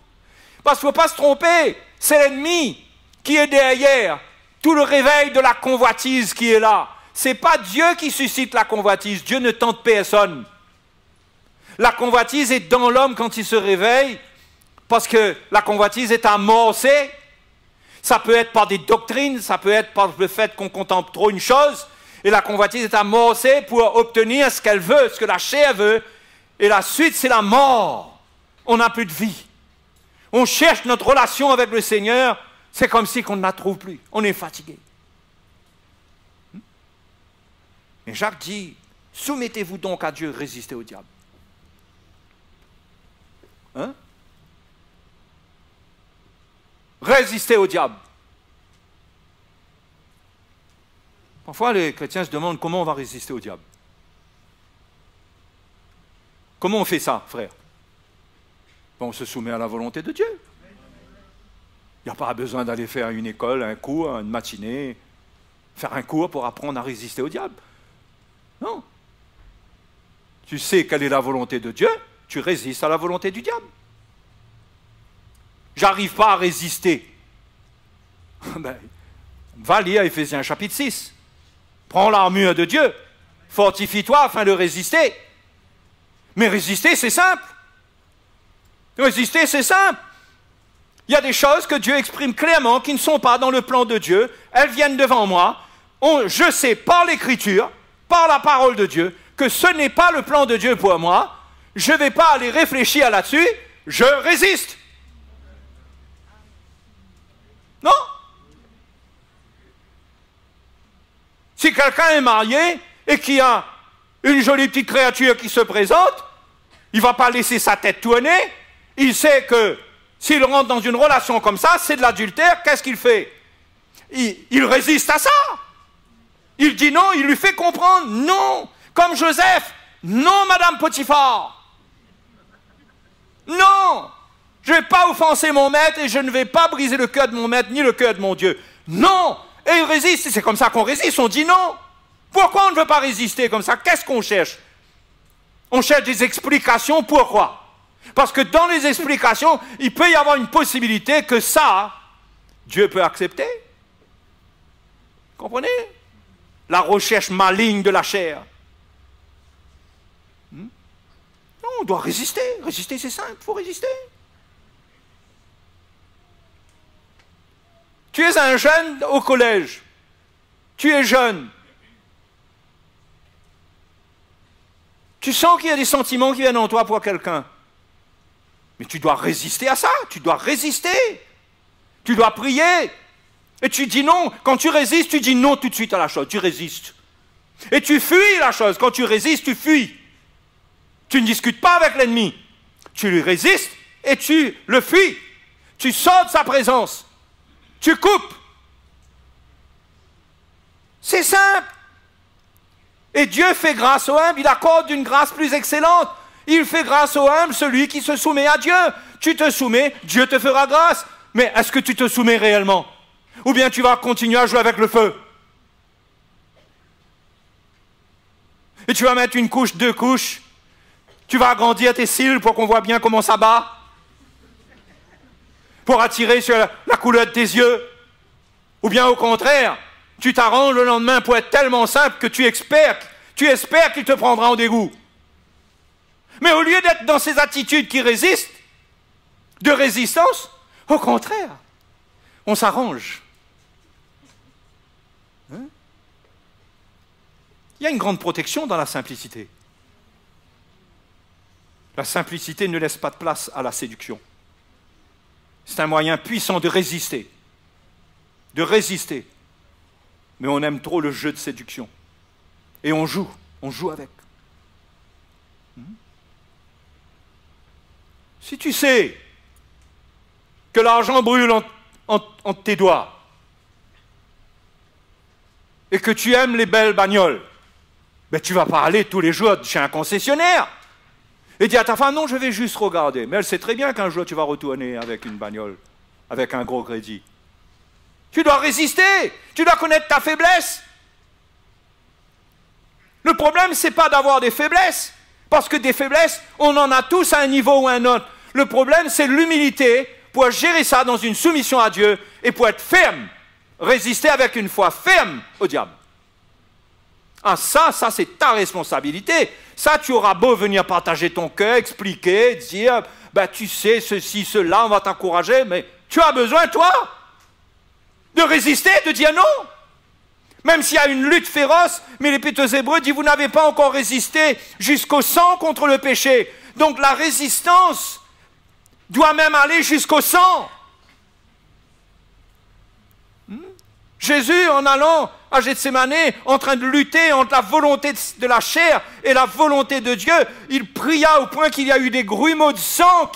Parce qu'il ne faut pas se tromper, c'est l'ennemi qui est derrière tout le réveil de la convoitise qui est là. Ce n'est pas Dieu qui suscite la convoitise, Dieu ne tente personne. La convoitise est dans l'homme quand il se réveille, parce que la convoitise est amorcée. Ça peut être par des doctrines, ça peut être par le fait qu'on contemple trop une chose, et la convoitise est amorcée pour obtenir ce qu'elle veut, ce que la chair veut, et la suite c'est la mort. On n'a plus de vie. On cherche notre relation avec le Seigneur, c'est comme si on ne la trouve plus. On est fatigué. Et Jacques dit, soumettez-vous donc à Dieu, résistez au diable. Hein? Résistez au diable. Parfois, les chrétiens se demandent comment on va résister au diable. Comment on fait ça, frère? On se soumet à la volonté de Dieu. Il n'y a pas besoin d'aller faire une école, un cours, une matinée, faire un cours pour apprendre à résister au diable. Non. Tu sais quelle est la volonté de Dieu, tu résistes à la volonté du diable. J'arrive pas à résister. Ben, va lire Éphésiens chapitre 6. Prends l'armure de Dieu. Fortifie-toi afin de résister. Mais résister, c'est simple. Résister, c'est simple. Il y a des choses que Dieu exprime clairement qui ne sont pas dans le plan de Dieu. Elles viennent devant moi. Je sais par l'Écriture, par la parole de Dieu, que ce n'est pas le plan de Dieu pour moi. Je ne vais pas aller réfléchir là-dessus. Je résiste. Non? Si quelqu'un est marié et qu'il a une jolie petite créature qui se présente, il ne va pas laisser sa tête tourner. Il sait que s'il rentre dans une relation comme ça, c'est de l'adultère. Qu'est-ce qu'il fait? Il résiste à ça. Il dit non, il lui fait comprendre. Non, comme Joseph. Non, Madame Potiphar. Non. Je ne vais pas offenser mon maître et je ne vais pas briser le cœur de mon maître ni le cœur de mon Dieu. Non. Et il résiste. C'est comme ça qu'on résiste. On dit non. Pourquoi on ne veut pas résister comme ça? Qu'est-ce qu'on cherche? On cherche des explications. Pourquoi? Parce que dans les explications, il peut y avoir une possibilité que ça, Dieu peut accepter. Comprenez? La recherche maligne de la chair. Non, on doit résister. Résister, c'est simple. Il faut résister. Tu es un jeune au collège. Tu es jeune. Tu sens qu'il y a des sentiments qui viennent en toi pour quelqu'un. Mais tu dois résister à ça. Tu dois résister. Tu dois prier. Et tu dis non. Quand tu résistes, tu dis non tout de suite à la chose. Tu résistes. Et tu fuis la chose. Quand tu résistes, tu fuis. Tu ne discutes pas avec l'ennemi. Tu lui résistes et tu le fuis. Tu sors de sa présence. Tu coupes. C'est simple. Et Dieu fait grâce au humble. Il accorde une grâce plus excellente. Il fait grâce au humble, celui qui se soumet à Dieu. Tu te soumets, Dieu te fera grâce. Mais est-ce que tu te soumets réellement? Ou bien tu vas continuer à jouer avec le feu? Et tu vas mettre une couche, 2 couches. Tu vas agrandir tes cils pour qu'on voit bien comment ça bat. Pour attirer sur la couleur de tes yeux. Ou bien au contraire, tu t'arranges le lendemain pour être tellement simple que tu espères qu'il te prendra en dégoût. Mais au lieu d'être dans ces attitudes qui résistent, de résistance, au contraire, on s'arrange. Hein? Il y a une grande protection dans la simplicité. La simplicité ne laisse pas de place à la séduction. C'est un moyen puissant de résister. De résister. Mais on aime trop le jeu de séduction. Et on joue avec. Si tu sais que l'argent brûle entre tes doigts et que tu aimes les belles bagnoles, ben tu ne vas pas aller tous les jours chez un concessionnaire et dire à ta femme, non, je vais juste regarder. Mais elle sait très bien qu'un jour tu vas retourner avec une bagnole, avec un gros crédit. Tu dois résister, tu dois connaître ta faiblesse. Le problème, ce n'est pas d'avoir des faiblesses, parce que des faiblesses, on en a tous à un niveau ou à un autre. Le problème, c'est l'humilité pour gérer ça dans une soumission à Dieu et pour être ferme, résister avec une foi ferme au diable. Ah ça c'est ta responsabilité. Ça, tu auras beau venir partager ton cœur, expliquer, dire, ben tu sais, ceci, cela, on va t'encourager, mais tu as besoin, toi, de résister, de dire non. Même s'il y a une lutte féroce, mais l'Épître aux Hébreux dit, vous n'avez pas encore résisté jusqu'au sang contre le péché. Donc la résistance doit même aller jusqu'au sang. Jésus, en allant à Gethsémane, en train de lutter entre la volonté de la chair et la volonté de Dieu, il pria au point qu'il y a eu des grumeaux de sang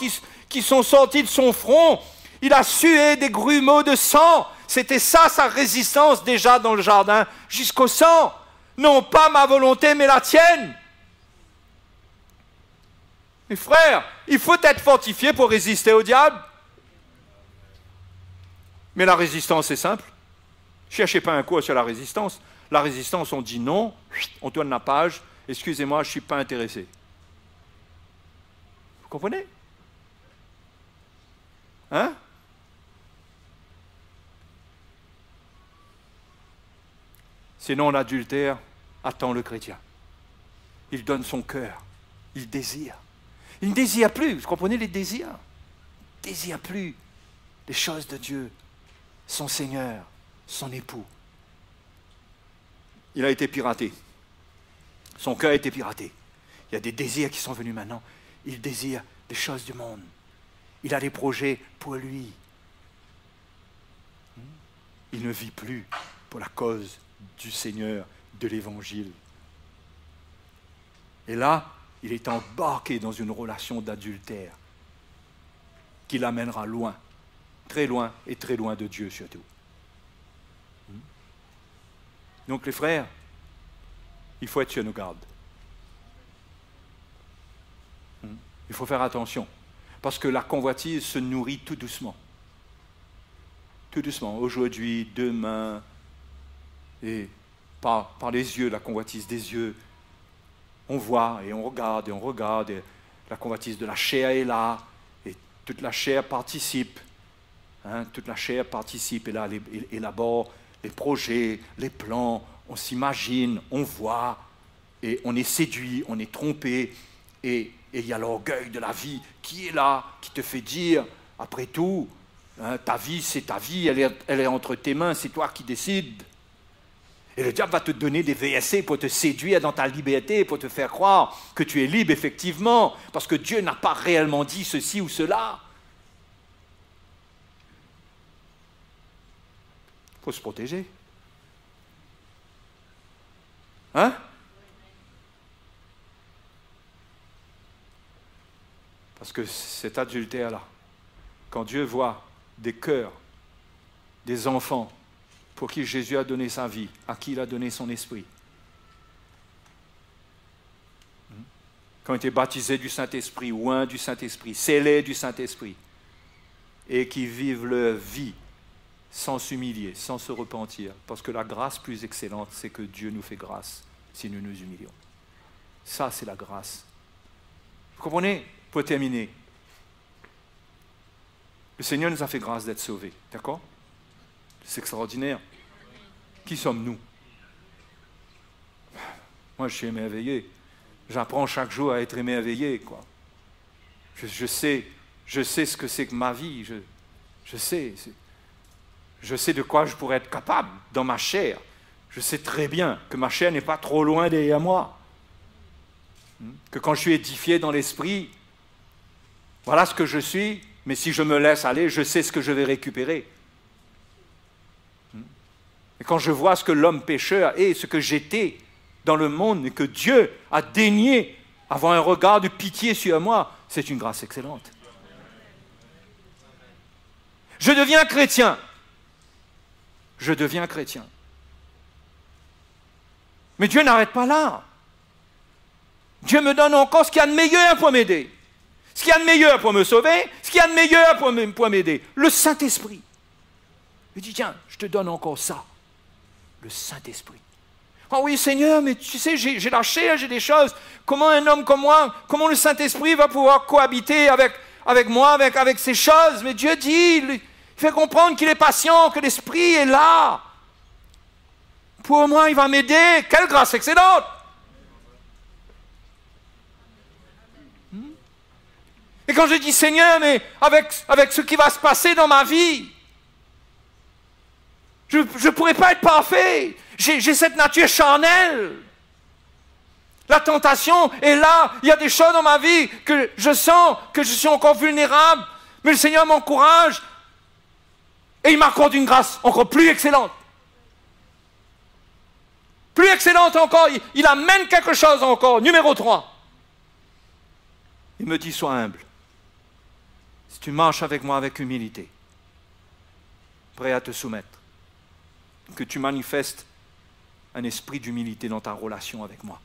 qui sont sortis de son front. Il a sué des grumeaux de sang. C'était ça sa résistance déjà dans le jardin, jusqu'au sang. Non pas ma volonté, mais la tienne. Mes frères, il faut être fortifié pour résister au diable. Mais la résistance est simple. Ne cherchez pas un coup sur la résistance. La résistance, on dit non, on tourne la page. Excusez-moi, je ne suis pas intéressé. Vous comprenez? Hein? Sinon, l'adultère attend le chrétien. Il donne son cœur. Il désire. Il ne désire plus. Vous comprenez les désirs? Il ne désire plus les choses de Dieu, son Seigneur, son époux. Il a été piraté. Son cœur a été piraté. Il y a des désirs qui sont venus maintenant. Il désire des choses du monde. Il a des projets pour lui. Il ne vit plus pour la cause du Seigneur, de l'Évangile. Et là, il est embarqué dans une relation d'adultère qui l'amènera loin, très loin et très loin de Dieu surtout. Donc les frères, il faut être sur nos gardes. Il faut faire attention, parce que la convoitise se nourrit tout doucement. Tout doucement, aujourd'hui, demain, et par les yeux, la convoitise des yeux. On voit et on regarde, et la convoitise de la chair est là, et toute la chair participe. Hein, toute la chair participe, et là, elle élabore les projets, les plans, on s'imagine, on voit, et on est séduit, on est trompé, et il y a l'orgueil de la vie qui est là, qui te fait dire, après tout, hein, ta vie, c'est ta vie, elle est entre tes mains, c'est toi qui décides. Et le diable va te donner des VSC pour te séduire dans ta liberté, pour te faire croire que tu es libre, effectivement, parce que Dieu n'a pas réellement dit ceci ou cela. faut se protéger. Hein? Parce que cet adultère-là, quand Dieu voit des cœurs, des enfants pour qui Jésus a donné sa vie, à qui il a donné son esprit, qui ont été baptisés du Saint-Esprit, oints du Saint-Esprit, scellés du Saint-Esprit, et qui vivent leur vie sans s'humilier, sans se repentir, parce que la grâce plus excellente, c'est que Dieu nous fait grâce si nous nous humilions. Ça, c'est la grâce. Vous comprenez? Pour terminer, le Seigneur nous a fait grâce d'être sauvés, d'accord? C'est extraordinaire. Qui sommes-nous? Moi, je suis émerveillé. J'apprends chaque jour à être émerveillé, quoi. Je sais ce que c'est que ma vie. Je sais de quoi je pourrais être capable dans ma chair. Je sais très bien que ma chair n'est pas trop loin derrière moi. Que quand je suis édifié dans l'esprit, voilà ce que je suis, mais si je me laisse aller, je sais ce que je vais récupérer. Et quand je vois ce que l'homme pécheur est, ce que j'étais dans le monde, et que Dieu a daigné avoir un regard de pitié sur moi, c'est une grâce excellente. Je deviens chrétien. Je deviens chrétien. Mais Dieu n'arrête pas là. Dieu me donne encore ce qu'il y a de meilleur pour m'aider. Ce qu'il y a de meilleur pour me sauver, ce qu'il y a de meilleur pour m'aider. Le Saint-Esprit. Il dit, tiens, je te donne encore ça. Le Saint-Esprit. Oh oui, Seigneur, mais tu sais, j'ai la chair, j'ai des choses. Comment un homme comme moi, comment le Saint-Esprit va pouvoir cohabiter avec moi, avec ces choses? Mais Dieu dit, il fait comprendre qu'il est patient, que l'Esprit est là. Pour moi, il va m'aider. Quelle grâce excellente! Et quand je dis, Seigneur, mais avec ce qui va se passer dans ma vie, je ne pourrais pas être parfait. J'ai cette nature charnelle. La tentation est là. Il y a des choses dans ma vie que je sens que je suis encore vulnérable. Mais le Seigneur m'encourage. Et il m'accorde une grâce encore plus excellente. Plus excellente encore. Il amène quelque chose encore. Numéro 3. Il me dit, sois humble. Si tu marches avec moi avec humilité, prêt à te soumettre, que tu manifestes un esprit d'humilité dans ta relation avec moi,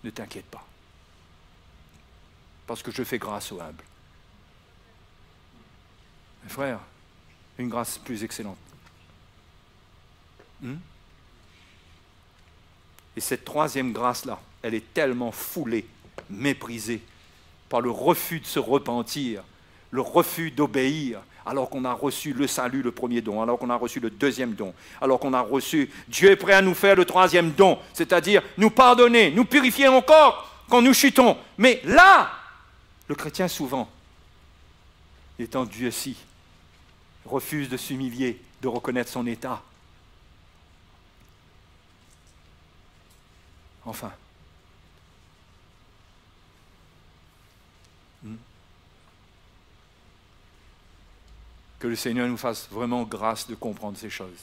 ne t'inquiète pas, parce que je fais grâce aux humbles. Mes frères, une grâce plus excellente. Et cette troisième grâce-là, elle est tellement foulée, méprisée, par le refus de se repentir, le refus d'obéir, alors qu'on a reçu le salut, le premier don, alors qu'on a reçu le deuxième don, alors qu'on a reçu, Dieu est prêt à nous faire le troisième don, c'est-à-dire nous pardonner, nous purifier encore quand nous chutons. Mais là, le chrétien souvent, étant Dieu ci, refuse de s'humilier, de reconnaître son état. Enfin, que le Seigneur nous fasse vraiment grâce de comprendre ces choses.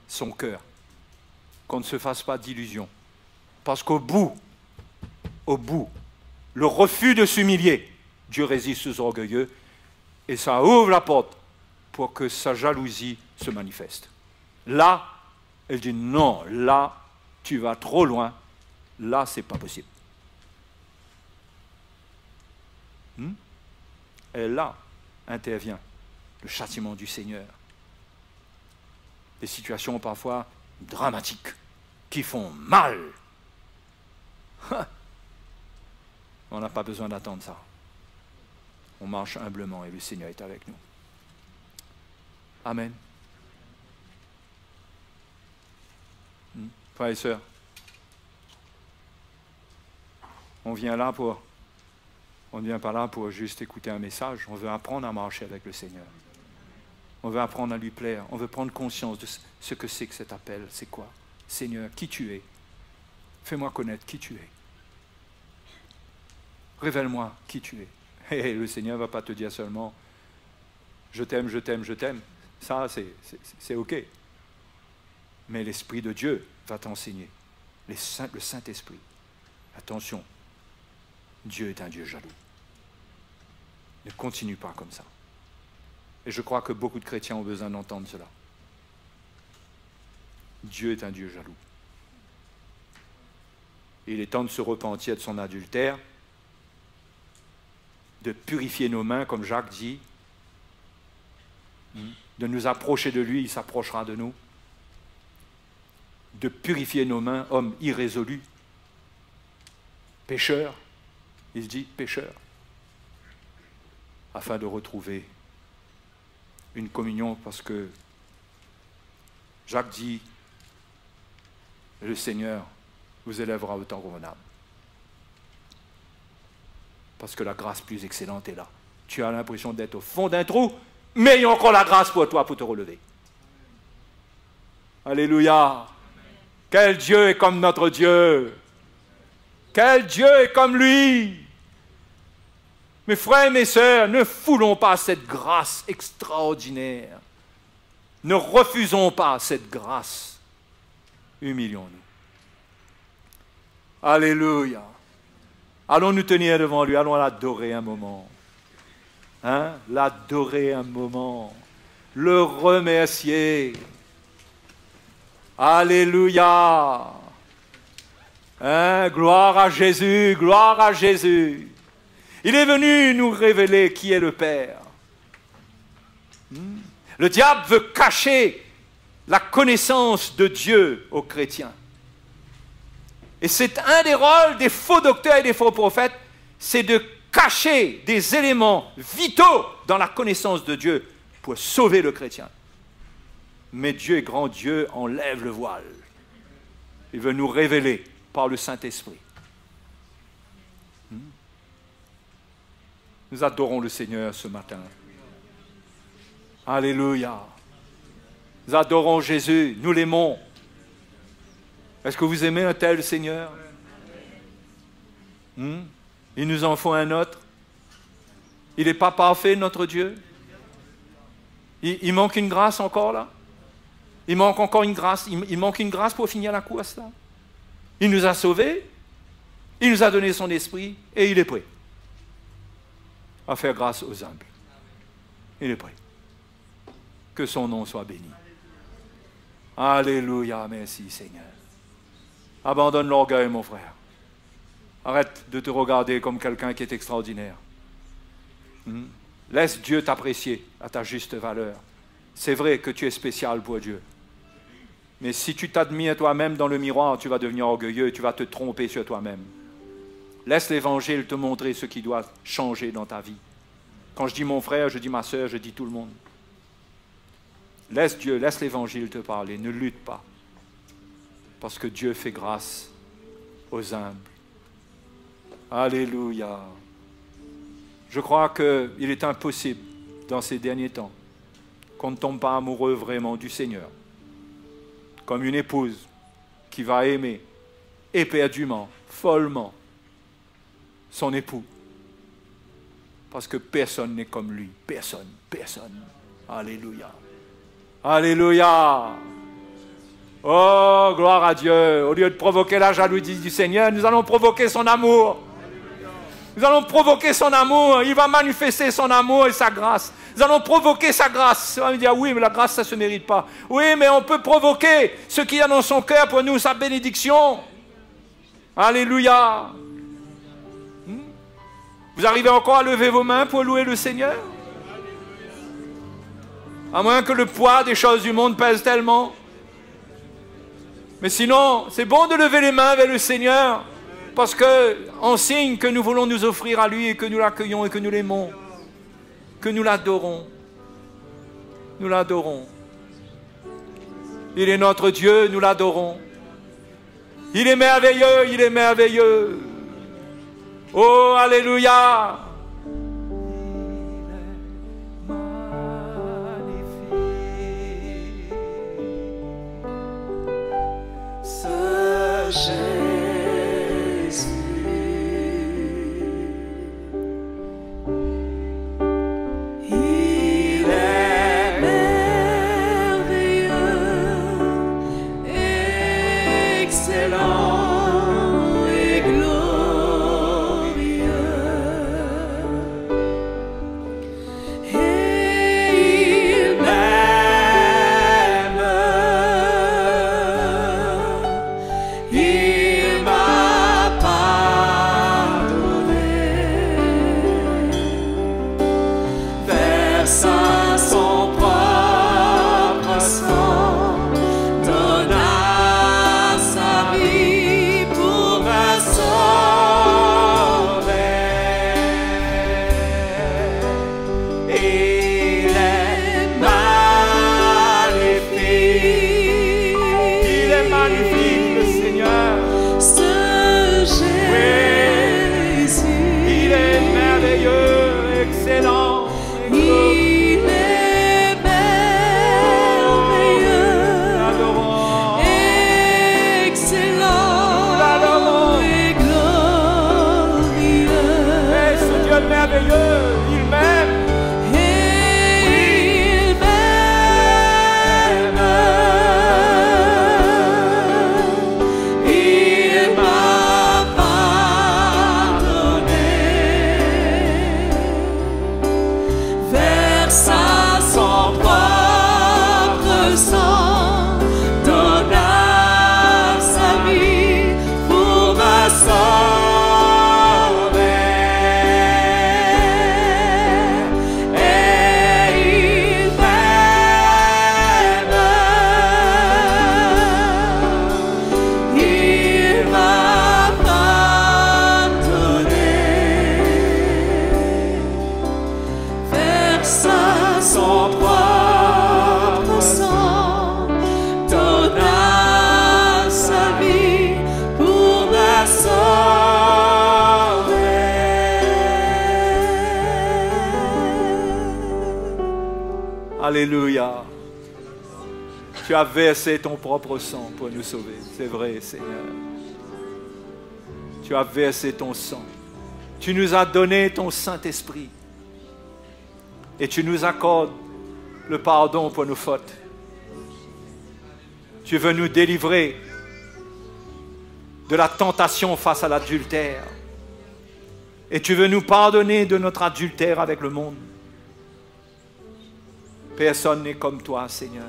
Son cœur. Qu'on ne se fasse pas d'illusions. Parce qu'au bout, le refus de s'humilier, Dieu résiste aux orgueilleux et ça ouvre la porte pour que sa jalousie se manifeste. Là, elle dit non, là, tu vas trop loin, là, c'est pas possible. Et là, intervient le châtiment du Seigneur. Des situations parfois dramatiques, qui font mal. On n'a pas besoin d'attendre ça. On marche humblement et le Seigneur est avec nous. Amen. Frères et sœurs, on vient on ne vient pas là pour juste écouter un message, on veut apprendre à marcher avec le Seigneur. On veut apprendre à lui plaire. On veut prendre conscience de ce que c'est que cet appel. C'est quoi? Seigneur, qui tu es? Fais-moi connaître qui tu es. Révèle-moi qui tu es. Et le Seigneur ne va pas te dire seulement « je t'aime, je t'aime, je t'aime ». Ça, c'est OK. Mais l'Esprit de Dieu va t'enseigner. Le Saint-Esprit. Attention, Dieu est un Dieu jaloux. Ne continue pas comme ça. Et je crois que beaucoup de chrétiens ont besoin d'entendre cela. Dieu est un Dieu jaloux. Il est temps de se repentir de son adultère, de purifier nos mains, comme Jacques dit, de nous approcher de lui, il s'approchera de nous, de purifier nos mains, hommes irrésolus, pécheurs, il se dit pécheurs, afin de retrouver une communion, parce que Jacques dit, le Seigneur vous élèvera au temps convenable. Parce que la grâce plus excellente est là. Tu as l'impression d'être au fond d'un trou, mais il y a encore la grâce pour toi pour te relever. Alléluia. Quel Dieu est comme notre Dieu. Quel Dieu est comme lui. Mes frères et mes sœurs, ne foulons pas cette grâce extraordinaire. Ne refusons pas cette grâce. Humilions-nous. Alléluia. Allons nous tenir devant lui, allons l'adorer un moment. Hein? L'adorer un moment. Le remercier. Alléluia. Hein? Gloire à Jésus, gloire à Jésus. Il est venu nous révéler qui est le Père. Le diable veut cacher la connaissance de Dieu aux chrétiens. Et c'est un des rôles des faux docteurs et des faux prophètes, c'est de cacher des éléments vitaux dans la connaissance de Dieu pour sauver le chrétien. Mais Dieu est grand, Dieu enlève le voile. Il veut nous révéler par le Saint-Esprit. Nous adorons le Seigneur ce matin. Alléluia. Nous adorons Jésus, nous l'aimons. Est-ce que vous aimez un tel Seigneur? Il nous en faut un autre. Il n'est pas parfait, notre Dieu. Il manque une grâce encore là. Il manque encore une grâce. Il manque une grâce pour finir la course là. Il nous a sauvés. Il nous a donné son esprit et il est prêt à faire grâce aux humbles. Il est prêt. Que son nom soit béni. Alléluia, merci Seigneur. Abandonne l'orgueil, mon frère. Arrête de te regarder comme quelqu'un qui est extraordinaire. Laisse Dieu t'apprécier à ta juste valeur. C'est vrai que tu es spécial pour Dieu. Mais si tu t'admires toi-même dans le miroir, tu vas devenir orgueilleux et tu vas te tromper sur toi-même. Laisse l'Évangile te montrer ce qui doit changer dans ta vie. Quand je dis mon frère, je dis ma soeur, je dis tout le monde. Laisse Dieu, laisse l'Évangile te parler. Ne lutte pas. Parce que Dieu fait grâce aux humbles. Alléluia. Je crois qu'il est impossible, dans ces derniers temps, qu'on ne tombe pas amoureux vraiment du Seigneur. Comme une épouse qui va aimer éperdument, follement, son époux. Parce que personne n'est comme lui. Personne, personne. Alléluia. Alléluia. Oh, gloire à Dieu. Au lieu de provoquer la jalousie du Seigneur, nous allons provoquer son amour. Nous allons provoquer son amour. Il va manifester son amour et sa grâce. Nous allons provoquer sa grâce. On va me dire, oui, mais la grâce, ça ne se mérite pas. Oui, mais on peut provoquer ce qu'il y a dans son cœur pour nous, sa bénédiction. Alléluia. Vous arrivez encore à lever vos mains pour louer le Seigneur? À moins que le poids des choses du monde pèse tellement. Mais sinon, c'est bon de lever les mains vers le Seigneur, parce qu'on signe que nous voulons nous offrir à lui et que nous l'accueillons et que nous l'aimons, que nous l'adorons. Nous l'adorons. Il est notre Dieu, nous l'adorons. Il est merveilleux, il est merveilleux. Oh, alléluia. Jésus, il est merveilleux. Alléluia. Tu as versé ton propre sang pour nous sauver. C'est vrai, Seigneur. Tu as versé ton sang. Tu nous as donné ton Saint-Esprit. Et tu nous accordes le pardon pour nos fautes. Tu veux nous délivrer de la tentation face à l'adultère. Et tu veux nous pardonner de notre adultère avec le monde. Personne n'est comme toi, Seigneur.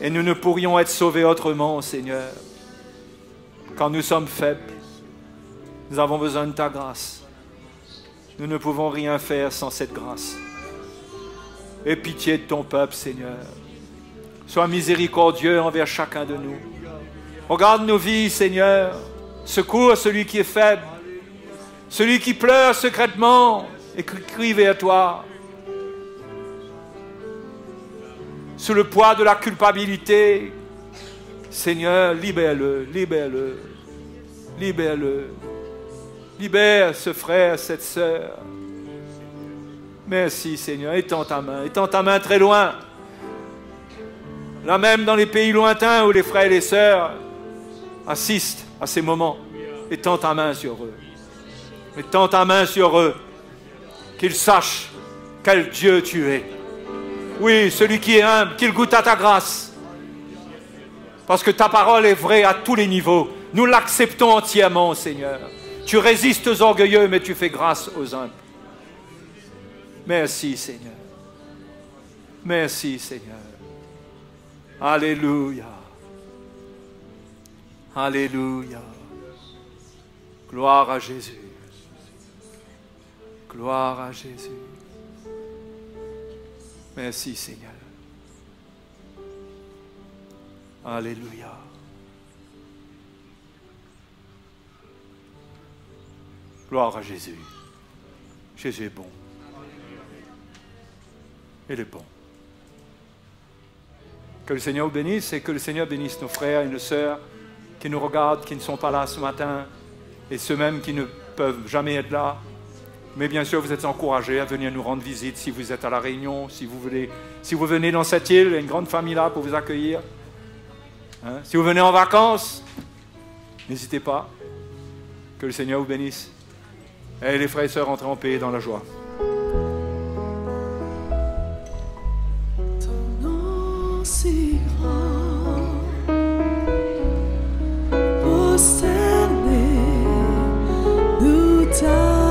Et nous ne pourrions être sauvés autrement, Seigneur. Quand nous sommes faibles, nous avons besoin de ta grâce. Nous ne pouvons rien faire sans cette grâce. Aie pitié de ton peuple, Seigneur. Sois miséricordieux envers chacun de nous. Regarde nos vies, Seigneur. Secours celui qui est faible. Celui qui pleure secrètement et qui crie vers toi. Sous le poids de la culpabilité, Seigneur, libère-le, libère-le, libère-le. Libère ce frère, cette sœur. Merci, Seigneur. Étends ta main très loin. Là même dans les pays lointains où les frères et les sœurs assistent à ces moments. Étends ta main sur eux. Étends ta main sur eux. Qu'ils sachent quel Dieu tu es. Oui, celui qui est humble, qu'il goûte à ta grâce. Parce que ta parole est vraie à tous les niveaux. Nous l'acceptons entièrement, Seigneur. Tu résistes aux orgueilleux, mais tu fais grâce aux humbles. Merci, Seigneur. Merci, Seigneur. Alléluia. Alléluia. Gloire à Jésus. Gloire à Jésus. Merci, Seigneur. Alléluia. Gloire à Jésus. Jésus est bon. Il est bon. Que le Seigneur vous bénisse et que le Seigneur bénisse nos frères et nos sœurs qui nous regardent, qui ne sont pas là ce matin et ceux-mêmes qui ne peuvent jamais être là. Mais bien sûr, vous êtes encouragés à venir nous rendre visite si vous êtes à La Réunion, si vous venez dans cette île, il y a une grande famille là pour vous accueillir. Hein? Si vous venez en vacances, n'hésitez pas. Que le Seigneur vous bénisse. Et les frères et sœurs, entrez en paix dans la joie. Ton nom si grand, prosterné, nous t'adorons.